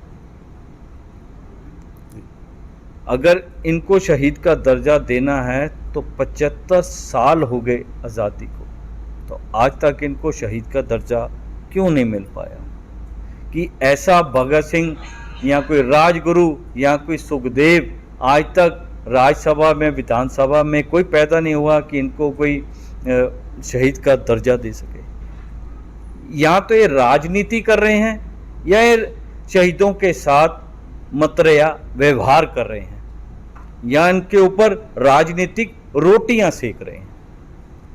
अगर इनको शहीद का दर्जा देना है तो 75 साल हो गए आज़ादी को, तो आज तक इनको शहीद का दर्जा क्यों नहीं मिल पाया? कि ऐसा भगत सिंह या कोई राजगुरु या कोई सुखदेव आज तक राज्यसभा में, विधानसभा में कोई पैदा नहीं हुआ कि इनको कोई शहीद का दर्जा दे सके। या तो ये राजनीति कर रहे हैं या ये शहीदों के साथ मतरेया व्यवहार कर रहे हैं, या इनके ऊपर राजनीतिक रोटियां सेक रहे हैं।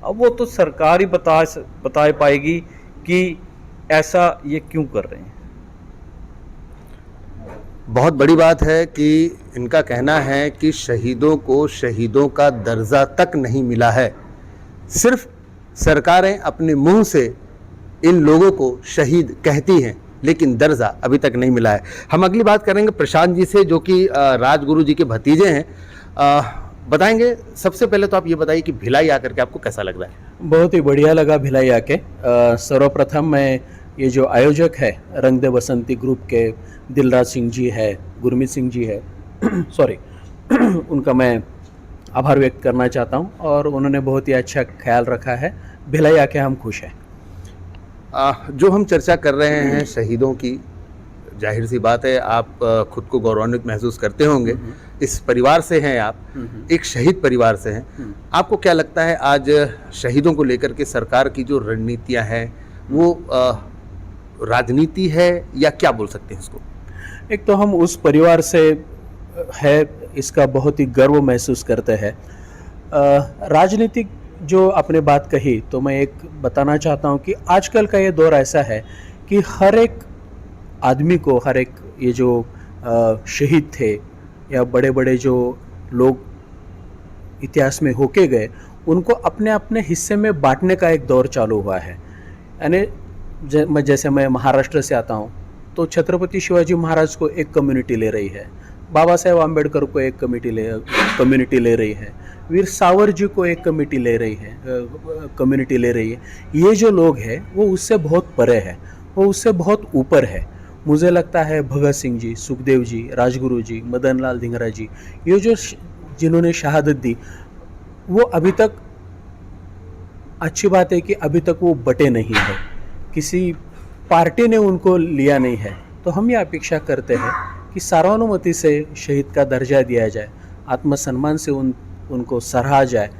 अब वो तो सरकार ही बता पाएगी कि ऐसा ये क्यों कर रहे हैं। बहुत बड़ी बात है कि इनका कहना है कि शहीदों को शहीदों का दर्जा तक नहीं मिला है। सिर्फ सरकारें अपने मुंह से इन लोगों को शहीद कहती हैं, लेकिन दर्जा अभी तक नहीं मिला है। हम अगली बात करेंगे प्रशांत जी से, जो कि राजगुरु जी के भतीजे हैं। बताएंगे, सबसे पहले तो आप ये बताइए कि भिलाई आकर के आपको कैसा लग रहा है? बहुत ही बढ़िया लगा भिलाई आके। सर्वप्रथम मैं ये जो आयोजक है रंग दे बसंती ग्रुप के दिलराज सिंह जी है, गुरमीत सिंह जी है सॉरी उनका मैं आभार व्यक्त करना चाहता हूँ, और उन्होंने बहुत ही अच्छा ख्याल रखा है। भिलाई आके हम खुश हैं। जो हम चर्चा कर रहे हैं शहीदों की, जाहिर सी बात है आप खुद को गौरवान्वित महसूस करते होंगे। इस परिवार से हैं आप, एक शहीद परिवार से हैं। आपको क्या लगता है आज शहीदों को लेकर के सरकार की जो रणनीतियां हैं वो राजनीति है या क्या बोल सकते हैं इसको? एक तो हम उस परिवार से है, इसका बहुत ही गर्व महसूस करते हैं। राजनीतिक जो आपने बात कही, तो मैं एक बताना चाहता हूँ कि आजकल का ये दौर ऐसा है कि हर एक आदमी को, हर एक ये जो शहीद थे या बड़े बड़े जो लोग इतिहास में होके गए, उनको अपने अपने हिस्से में बांटने का एक दौर चालू हुआ है। यानी जैसे मैं महाराष्ट्र से आता हूँ, तो छत्रपति शिवाजी महाराज को एक कम्युनिटी ले रही है, बाबा साहेब आम्बेडकर को एक कम्युनिटी ले रही है, वीर सावर जी को एक कम्युनिटी ले रही है। ये जो लोग हैं वो उससे बहुत परे है, वो उससे बहुत ऊपर है। मुझे लगता है भगत सिंह जी, सुखदेव जी, राजगुरु जी, मदन लाल धिंगरा जी, ये जो जिन्होंने शहादत दी, वो अभी तक, अच्छी बात है कि अभी तक वो बटे नहीं है, किसी पार्टी ने उनको लिया नहीं है। तो हम ये अपेक्षा करते हैं कि सर्वानुमति से शहीद का दर्जा दिया जाए, आत्मसम्मान से उनको सराहा जाए।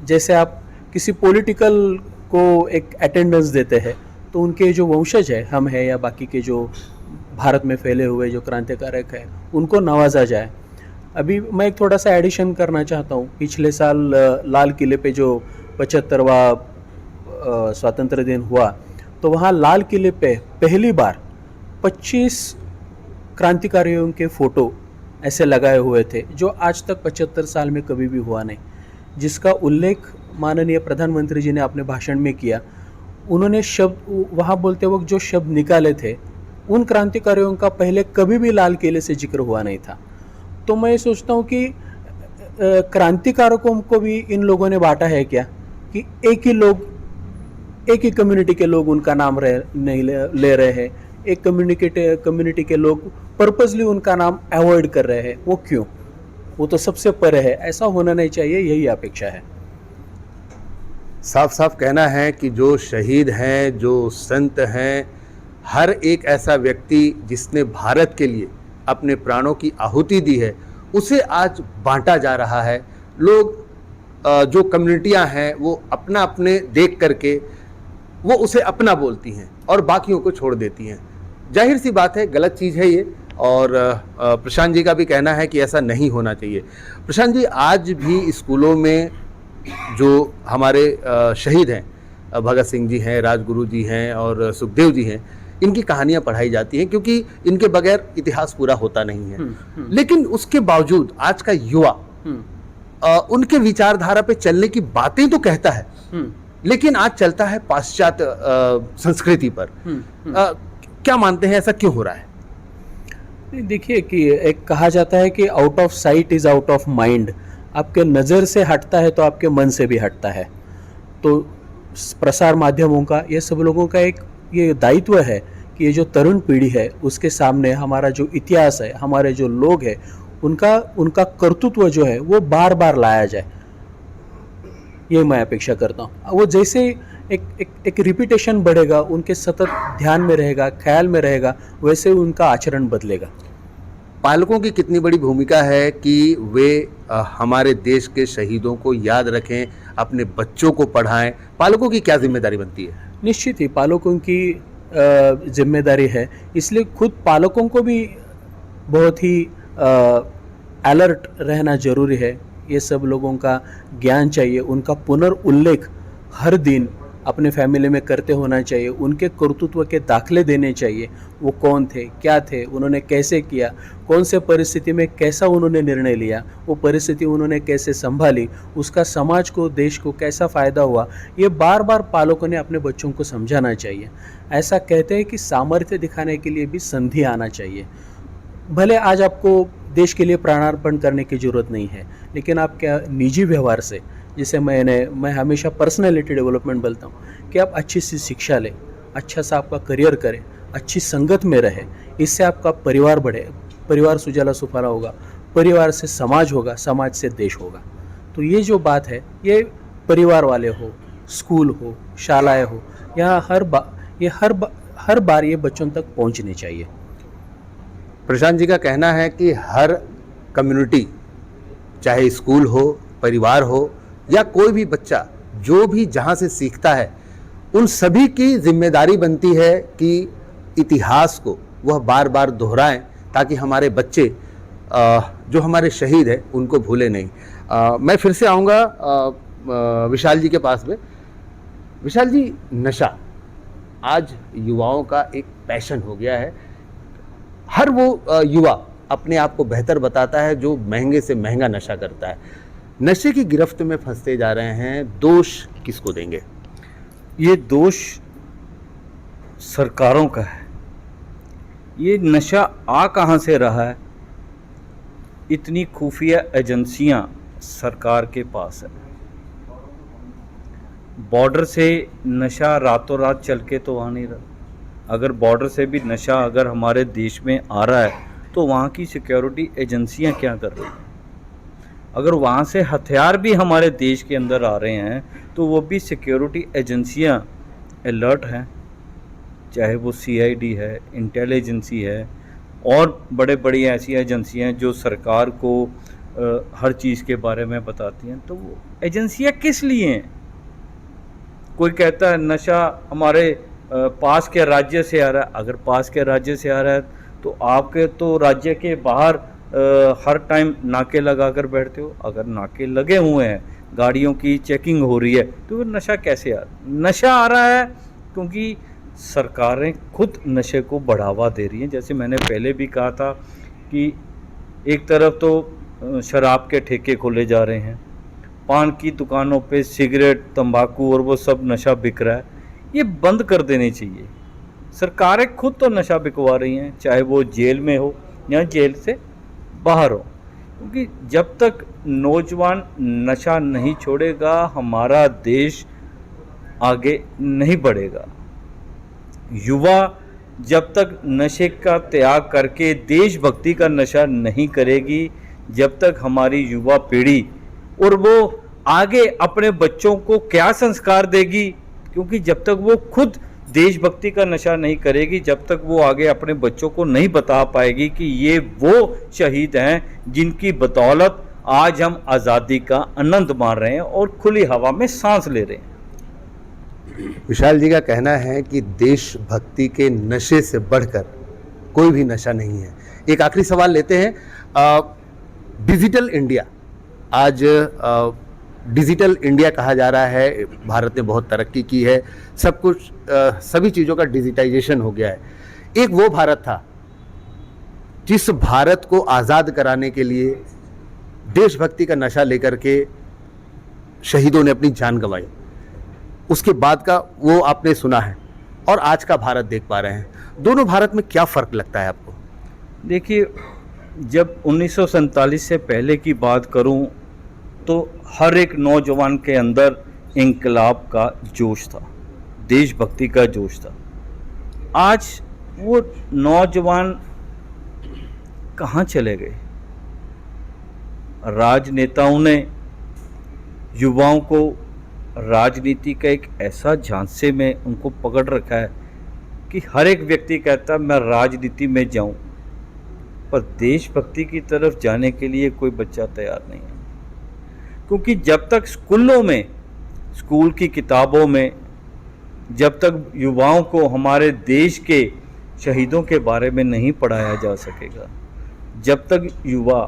जैसे आप किसी पॉलिटिकल को एक अटेंडेंस देते हैं, तो उनके जो वंशज है, हम है या बाकी के जो भारत में फैले हुए जो क्रांतिकारक है, उनको नवाजा जाए। अभी मैं एक थोड़ा सा एडिशन करना चाहता हूँ। पिछले साल लाल किले पे जो 75वां स्वतंत्र दिन हुआ, तो वहाँ लाल किले पे पहली बार 25 क्रांतिकारियों के फ़ोटो ऐसे लगाए हुए थे जो आज तक 75 साल में कभी भी हुआ नहीं, जिसका उल्लेख माननीय प्रधानमंत्री जी ने अपने भाषण में किया। उन्होंने शब्द वहाँ बोलते वक्त जो शब्द निकाले थे, उन क्रांतिकारियों का पहले कभी भी लाल किले से जिक्र हुआ नहीं था। तो मैं सोचता हूँ कि क्रांतिकारकों को भी इन लोगों ने बांटा है क्या, कि एक ही कम्युनिटी के लोग उनका नाम नहीं ले रहे हैं, एक कम्युनिटी के लोग पर्पसली उनका नाम अवॉइड कर रहे हैं। वो क्यों? वो तो सबसे परे है, ऐसा होना नहीं चाहिए, यही अपेक्षा है। साफ साफ कहना है कि जो शहीद हैं, जो संत हैं, हर एक ऐसा व्यक्ति जिसने भारत के लिए अपने प्राणों की आहुति दी है, उसे आज बांटा जा रहा है। लोग जो कम्युनिटियां हैं वो अपना अपने देख करके वो उसे अपना बोलती हैं और बाकियों को छोड़ देती हैं। जाहिर सी बात है, गलत चीज़ है ये। और प्रशांत जी का भी कहना है कि ऐसा नहीं होना चाहिए। प्रशांत जी, आज भी स्कूलों में जो हमारे शहीद हैं, भगत सिंह जी हैं, राजगुरु जी हैं और सुखदेव जी हैं, इनकी कहानियां पढ़ाई जाती हैं क्योंकि इनके बगैर इतिहास पूरा होता नहीं है। लेकिन उसके बावजूद आज का युवा उनके विचारधारा पे चलने की बातें तो कहता है, लेकिन आज चलता है पाश्चात्य संस्कृति पर। क्या मानते हैं, ऐसा क्यों हो रहा है? देखिए कि एक कहा जाता है कि out of site is out of mind. आपके नज़र से हटता है तो आपके मन से भी हटता है। तो प्रसार माध्यमों का, ये सब लोगों का एक ये दायित्व है कि ये जो तरुण पीढ़ी है उसके सामने हमारा जो इतिहास है, हमारे जो लोग हैं, उनका कर्तृत्व जो है वो बार बार लाया जाए, ये मैं अपेक्षा करता हूँ। वो जैसे एक रिपीटेशन बढ़ेगा, उनके सतत ध्यान में रहेगा, ख्याल में रहेगा, वैसे उनका आचरण बदलेगा। पालकों की कितनी बड़ी भूमिका है कि वे हमारे देश के शहीदों को याद रखें, अपने बच्चों को पढ़ाएं। पालकों की क्या जिम्मेदारी बनती है? निश्चित ही पालकों की जिम्मेदारी है, इसलिए खुद पालकों को भी बहुत ही अलर्ट रहना जरूरी है। ये सब लोगों का ज्ञान चाहिए, उनका पुनर्उल्लेख हर दिन अपने फैमिली में करते होना चाहिए, उनके कर्तृत्व के दाखले देने चाहिए। वो कौन थे, क्या थे, उन्होंने कैसे किया, कौन से परिस्थिति में कैसा उन्होंने निर्णय लिया, वो परिस्थिति उन्होंने कैसे संभाली, उसका समाज को, देश को कैसा फ़ायदा हुआ, ये बार बार पालकों ने अपने बच्चों को समझाना चाहिए। ऐसा कहते हैं कि सामर्थ्य दिखाने के लिए भी संधि आना चाहिए। भले आज आपको देश के लिए प्राणार्पण करने की ज़रूरत नहीं है, लेकिन आप क्या निजी व्यवहार से, जिसे मैं हमेशा पर्सनैलिटी डेवलपमेंट बोलता हूँ, कि आप अच्छी सी शिक्षा लें, अच्छा सा आपका करियर करें, अच्छी संगत में रहें, इससे आपका परिवार बढ़े, परिवार सुजला सुफला होगा, परिवार से समाज होगा, समाज से देश होगा। तो ये जो बात है, ये परिवार वाले हो, स्कूल हो, शालाएँ हो, यहाँ हर बार ये बच्चों तक पहुँचनी चाहिए। प्रशांत जी का कहना है कि हर कम्युनिटी, चाहे स्कूल हो, परिवार हो या कोई भी बच्चा जो भी जहाँ से सीखता है, उन सभी की जिम्मेदारी बनती है कि इतिहास को वह बार बार दोहराएं, ताकि हमारे बच्चे जो हमारे शहीद हैं उनको भूले नहीं। मैं फिर से आऊँगा विशाल जी के पास में। विशाल जी, नशा आज युवाओं का एक पैशन हो गया है। हर वो युवा अपने आप को बेहतर बताता है जो महंगे से महंगा नशा करता है। नशे की गिरफ्त में फंसते जा रहे हैं, दोष किसको देंगे? ये दोष सरकारों का है। ये नशा आ कहाँ से रहा है? इतनी खुफिया एजेंसियां सरकार के पास है। बॉर्डर से नशा रातों रात चल के तो वहाँ नहीं रहा। अगर बॉर्डर से भी नशा अगर हमारे देश में आ रहा है तो वहाँ की सिक्योरिटी एजेंसियां क्या कर रही हैं? अगर वहाँ से हथियार भी हमारे देश के अंदर आ रहे हैं तो वो भी सिक्योरिटी एजेंसियां अलर्ट हैं, चाहे वो CID है, इंटेलिजेंसी है और बड़े बड़ी ऐसी एजेंसियां हैं जो सरकार को हर चीज़ के बारे में बताती हैं। तो वो एजेंसियां किस लिए हैं? कोई कहता है नशा हमारे पास के राज्य से आ रहा है। अगर पास के राज्य से आ रहा है तो आपके तो राज्य के बाहर हर टाइम नाके लगा कर बैठते हो। अगर नाके लगे हुए हैं, गाड़ियों की चेकिंग हो रही है, तो फिर नशा कैसे आ रहा है? नशा आ रहा है क्योंकि सरकारें खुद नशे को बढ़ावा दे रही हैं। जैसे मैंने पहले भी कहा था कि एक तरफ तो शराब के ठेके खोले जा रहे हैं, पान की दुकानों पे सिगरेट, तंबाकू और वो सब नशा बिक रहा है। ये बंद कर देनी चाहिए। सरकारें खुद तो नशा बिकवा रही हैं, चाहे वो जेल में हो या जेल से बाहर हो, क्योंकि जब तक नौजवान नशा नहीं छोड़ेगा हमारा देश आगे नहीं बढ़ेगा। युवा जब तक नशे का त्याग करके देशभक्ति का नशा नहीं करेगी, जब तक हमारी युवा पीढ़ी और वो आगे अपने बच्चों को क्या संस्कार देगी, क्योंकि जब तक वो खुद देशभक्ति का नशा नहीं करेगी, जब तक वो आगे अपने बच्चों को नहीं बता पाएगी कि ये वो शहीद हैं जिनकी बदौलत आज हम आज़ादी का आनंद मार रहे हैं और खुली हवा में सांस ले रहे हैं। विशाल जी का कहना है कि देशभक्ति के नशे से बढ़कर कोई भी नशा नहीं है। एक आखिरी सवाल लेते हैं। डिजिटल इंडिया, आज डिजिटल इंडिया कहा जा रहा है, भारत ने बहुत तरक्की की है, सब कुछ सभी चीज़ों का डिजिटाइजेशन हो गया है। एक वो भारत था जिस भारत को आज़ाद कराने के लिए देशभक्ति का नशा लेकर के शहीदों ने अपनी जान गंवाई, उसके बाद का वो आपने सुना है, और आज का भारत देख पा रहे हैं। दोनों भारत में क्या फ़र्क लगता है आपको? देखिए, जब 1947 से पहले की बात करूं तो हर एक नौजवान के अंदर इंकलाब का जोश था, देशभक्ति का जोश था। आज वो नौजवान कहाँ चले गए? राजनेताओं ने युवाओं को राजनीति का एक ऐसा झांसे में उनको पकड़ रखा है कि हर एक व्यक्ति कहता है मैं राजनीति में जाऊं, पर देशभक्ति की तरफ जाने के लिए कोई बच्चा तैयार नहीं है। क्योंकि जब तक स्कूलों में, स्कूल की किताबों में जब तक युवाओं को हमारे देश के शहीदों के बारे में नहीं पढ़ाया जा सकेगा, जब तक युवा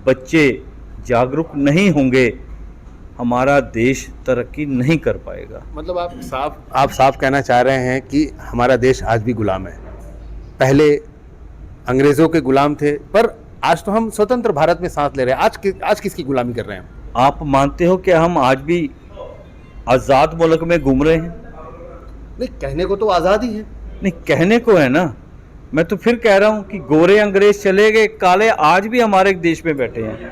बच्चे जागरूक नहीं होंगे, हमारा देश तरक्की नहीं कर पाएगा। मतलब आप साफ कहना चाह रहे हैं कि हमारा देश आज भी गुलाम है। पहले अंग्रेज़ों के गुलाम थे, पर आज तो हम स्वतंत्र भारत में सांस ले रहे हैं। आज किसकी गुलामी कर रहे हैं? आप मानते हो कि हम आज भी आज़ाद मुल्क में घूम रहे हैं? नहीं, कहने को तो आज़ाद ही है। नहीं, कहने को है ना। मैं तो फिर कह रहा हूँ कि गोरे अंग्रेज चले गए, काले आज भी हमारे देश में बैठे हैं,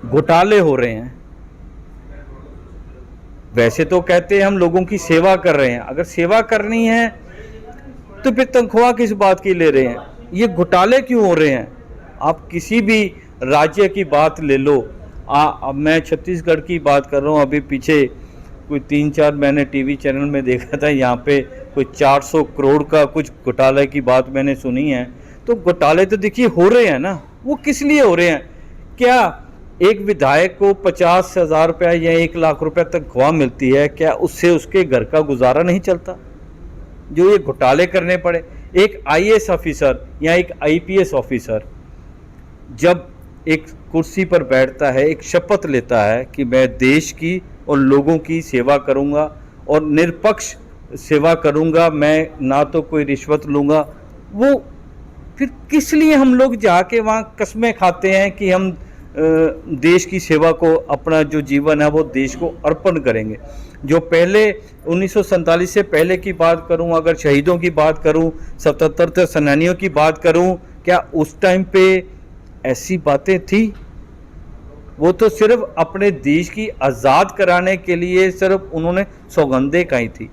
घोटाले हो रहे हैं। वैसे तो कहते हैं हम लोगों की सेवा कर रहे हैं, अगर सेवा करनी है तो फिर तनख्वाह किस बात की ले रहे हैं? ये घोटाले क्यों हो रहे हैं? आप किसी भी राज्य की बात ले लो। अब मैं छत्तीसगढ़ की बात कर रहा हूँ। अभी पीछे कोई 3-4 मैंने टीवी चैनल में देखा था, यहाँ पे कोई 400 करोड़ का कुछ घोटाले की बात मैंने सुनी है। तो घोटाले तो देखिए हो रहे हैं ना, वो किस लिए हो रहे हैं? क्या एक विधायक को 50,000 रुपया या 1 लाख रुपया तनख्वाह मिलती है, क्या उससे उसके घर का गुजारा नहीं चलता? जो ये घोटाले करने पड़े। एक IAS ऑफिसर या एक IPS ऑफिसर जब एक कुर्सी पर बैठता है, एक शपथ लेता है कि मैं देश की और लोगों की सेवा करूंगा और निष्पक्ष सेवा करूंगा, मैं ना तो कोई रिश्वत लूँगा, वो फिर किस लिए हम लोग जाके वहाँ कस्में खाते हैं कि हम देश की सेवा को, अपना जो जीवन है वो देश को अर्पण करेंगे? जो पहले 1947 से पहले की बात करूं, अगर शहीदों की बात करूं, 77 सेनानियों की बात करूं, क्या उस टाइम पे ऐसी बातें थी? वो तो सिर्फ अपने देश की आज़ाद कराने के लिए सिर्फ उन्होंने सौगंधें खाई थी।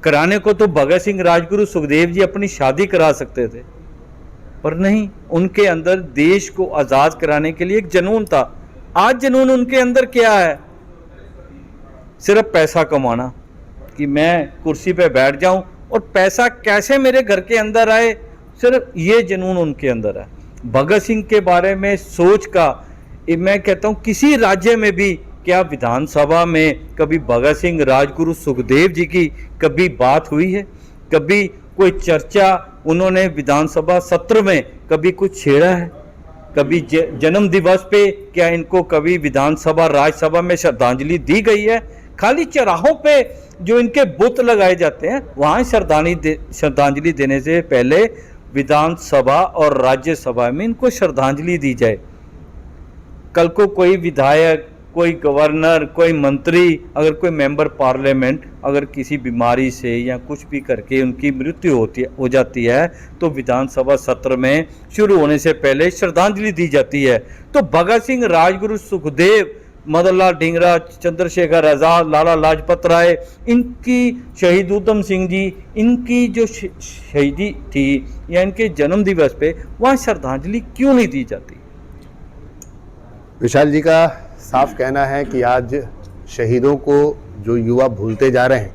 कराने को तो भगत सिंह, राजगुरु, सुखदेव जी अपनी शादी करा सकते थे, पर नहीं, उनके अंदर देश को आज़ाद कराने के लिए एक जुनून था। आज जुनून उनके अंदर क्या है? सिर्फ पैसा कमाना, कि मैं कुर्सी पे बैठ जाऊं और पैसा कैसे मेरे घर के अंदर आए, सिर्फ ये जुनून उनके अंदर है। भगत सिंह के बारे में सोच का, मैं कहता हूं किसी राज्य में भी क्या विधानसभा में कभी भगत सिंह, राजगुरु, सुखदेव जी की कभी बात हुई है? कभी कोई चर्चा उन्होंने विधानसभा सत्र में कभी कुछ छेड़ा है? कभी जन्म दिवस पे क्या इनको कभी विधानसभा, राज्यसभा में श्रद्धांजलि दी गई है? खाली चौराहों पे जो इनके बुत लगाए जाते हैं वहाँ श्रद्धांजलि देने से पहले विधानसभा और राज्यसभा में इनको श्रद्धांजलि दी जाए। कल को कोई विधायक, कोई गवर्नर, कोई मंत्री, अगर कोई मेंबर पार्लियामेंट अगर किसी बीमारी से या कुछ भी करके उनकी मृत्यु हो जाती है तो विधानसभा सत्र में शुरू होने से पहले श्रद्धांजलि दी जाती है। तो भगत सिंह, राजगुरु, सुखदेव, मदन लाल ढींगरा, चंद्रशेखर आज़ाद, लाला लाजपत राय, इनकी शहीद उधम सिंह जी, इनकी जो शहीदी थी या इनके जन्म दिवस पे वहाँ श्रद्धांजलि क्यों नहीं दी जाती? विशाल जी का साफ कहना है कि आज शहीदों को जो युवा भूलते जा रहे हैं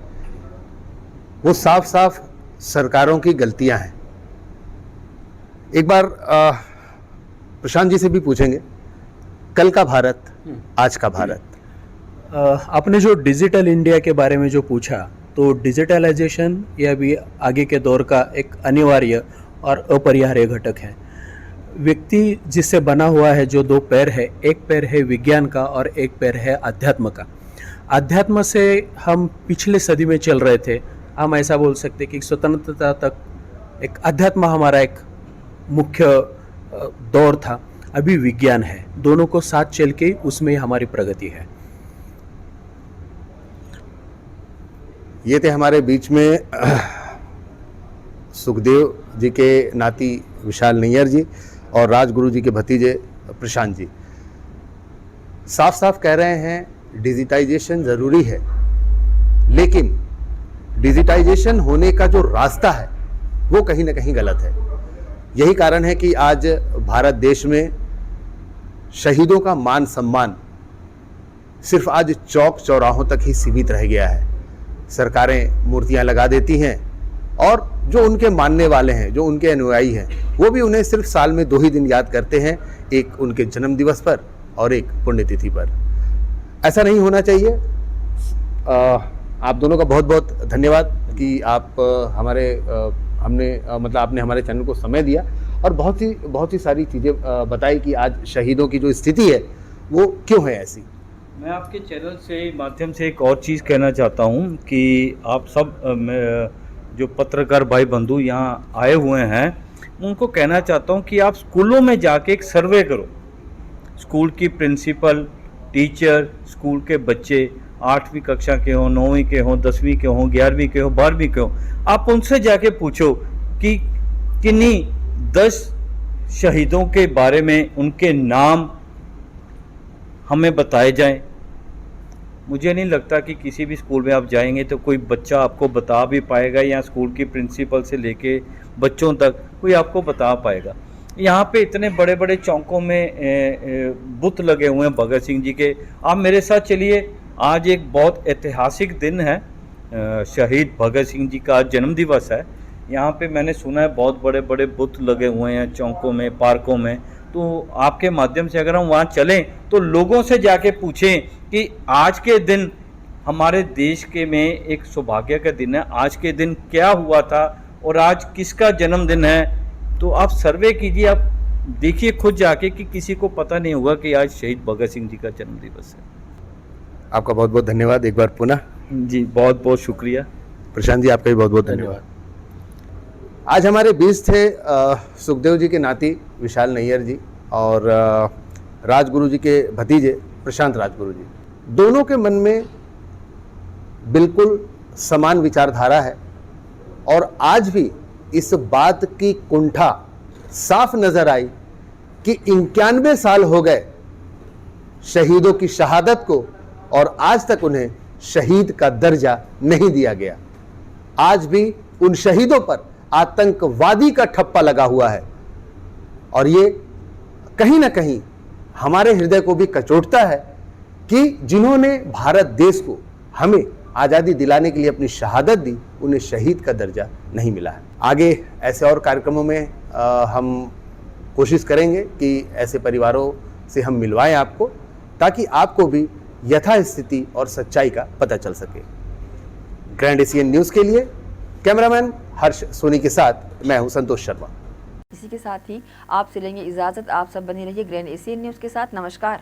वो साफ साफ सरकारों की गलतियां हैं। एक बार प्रशांत जी से भी पूछेंगे, कल का भारत, आज का भारत। आपने जो डिजिटल इंडिया के बारे में जो पूछा, तो डिजिटलाइजेशन यह भी आगे के दौर का एक अनिवार्य और अपरिहार्य घटक है। व्यक्ति जिससे बना हुआ है, जो दो पैर है, एक पैर है विज्ञान का और एक पैर है अध्यात्म का। अध्यात्म से हम पिछले सदी में चल रहे थे, हम ऐसा बोल सकते कि स्वतंत्रता तक एक अध्यात्म हमारा एक मुख्य दौर था। अभी विज्ञान है, दोनों को साथ चल के उसमें हमारी प्रगति है। ये थे हमारे बीच में सुखदेव जी के नाती विशाल नैयर जी और राजगुरु जी के भतीजे प्रशांत जी। साफ साफ कह रहे हैं डिजिटाइजेशन ज़रूरी है, लेकिन डिजिटाइजेशन होने का जो रास्ता है वो कहीं ना कहीं गलत है। यही कारण है कि आज भारत देश में शहीदों का मान सम्मान सिर्फ आज चौक चौराहों तक ही सीमित रह गया है। सरकारें मूर्तियां लगा देती हैं और जो उनके मानने वाले हैं, जो उनके अनुयायी हैं, वो भी उन्हें सिर्फ साल में 2 ही दिन याद करते हैं, एक उनके जन्म दिवस पर और एक पुण्यतिथि पर। ऐसा नहीं होना चाहिए। आप दोनों का बहुत बहुत धन्यवाद कि आप आपने हमारे चैनल को समय दिया और बहुत ही सारी चीज़ें बताई कि आज शहीदों की जो स्थिति है वो क्यों है ऐसी। मैं आपके चैनल से माध्यम से एक और चीज़ कहना चाहता हूँ कि आप सब जो पत्रकार भाई बंधु यहाँ आए हुए हैं उनको कहना चाहता हूँ कि आप स्कूलों में जाके एक सर्वे करो। स्कूल की प्रिंसिपल, टीचर, स्कूल के बच्चे 8वीं कक्षा के हों, 9वीं के हों, 10वीं के हों, 11वीं के हों, 12वीं के हों, आप उनसे जाके पूछो कि किन्हीं 10 शहीदों के बारे में उनके नाम हमें बताए जाएं। मुझे नहीं लगता कि किसी भी स्कूल में आप जाएंगे तो कोई बच्चा आपको बता भी पाएगा या स्कूल की प्रिंसिपल से लेके बच्चों तक कोई आपको बता पाएगा। यहाँ पे इतने बड़े बड़े चौकों में बुत लगे हुए हैं भगत सिंह जी के। आप मेरे साथ चलिए, आज एक बहुत ऐतिहासिक दिन है, शहीद भगत सिंह जी का जन्म दिवस है। यहाँ पे मैंने सुना है बहुत बड़े बड़े बुत लगे हुए हैं चौकों में, पार्कों में। तो आपके माध्यम से अगर हम वहाँ चलें तो लोगों से जाके पूछें कि आज के दिन हमारे देश के में एक सौभाग्य का दिन है, आज के दिन क्या हुआ था और आज किसका जन्मदिन है। तो आप सर्वे कीजिए, आप देखिए खुद जाके कि किसी को पता नहीं होगा कि आज शहीद भगत सिंह जी का जन्म दिवस है। आपका बहुत बहुत धन्यवाद एक बार पुनः। जी बहुत बहुत शुक्रिया। प्रशांत जी आपका भी बहुत बहुत धन्यवाद। आज हमारे बीच थे सुखदेव जी के नाती विशाल नैयर जी और राजगुरु जी के भतीजे प्रशांत राजगुरु जी। दोनों के मन में बिल्कुल समान विचारधारा है और आज भी इस बात की कुंठा साफ नजर आई कि 91 साल हो गए शहीदों की शहादत को और आज तक उन्हें शहीद का दर्जा नहीं दिया गया। आज भी उन शहीदों पर आतंकवादी का ठप्पा लगा हुआ है और ये कहीं ना कहीं हमारे हृदय को भी कचोटता है कि जिन्होंने भारत देश को हमें आज़ादी दिलाने के लिए अपनी शहादत दी, उन्हें शहीद का दर्जा नहीं मिला है। आगे ऐसे और कार्यक्रमों में हम कोशिश करेंगे कि ऐसे परिवारों से हम मिलवाएं आपको, ताकि आपको भी यथास्थिति और सच्चाई का पता चल सके। ग्रैंड एशियन न्यूज़ के लिए कैमरामैन हर्ष सोनी के साथ मैं हूं संतोष शर्मा। इसी के साथ ही आपसे लेंगे इजाजत। आप सब बने रहिए ग्रैंड एशियन न्यूज़ के साथ। नमस्कार।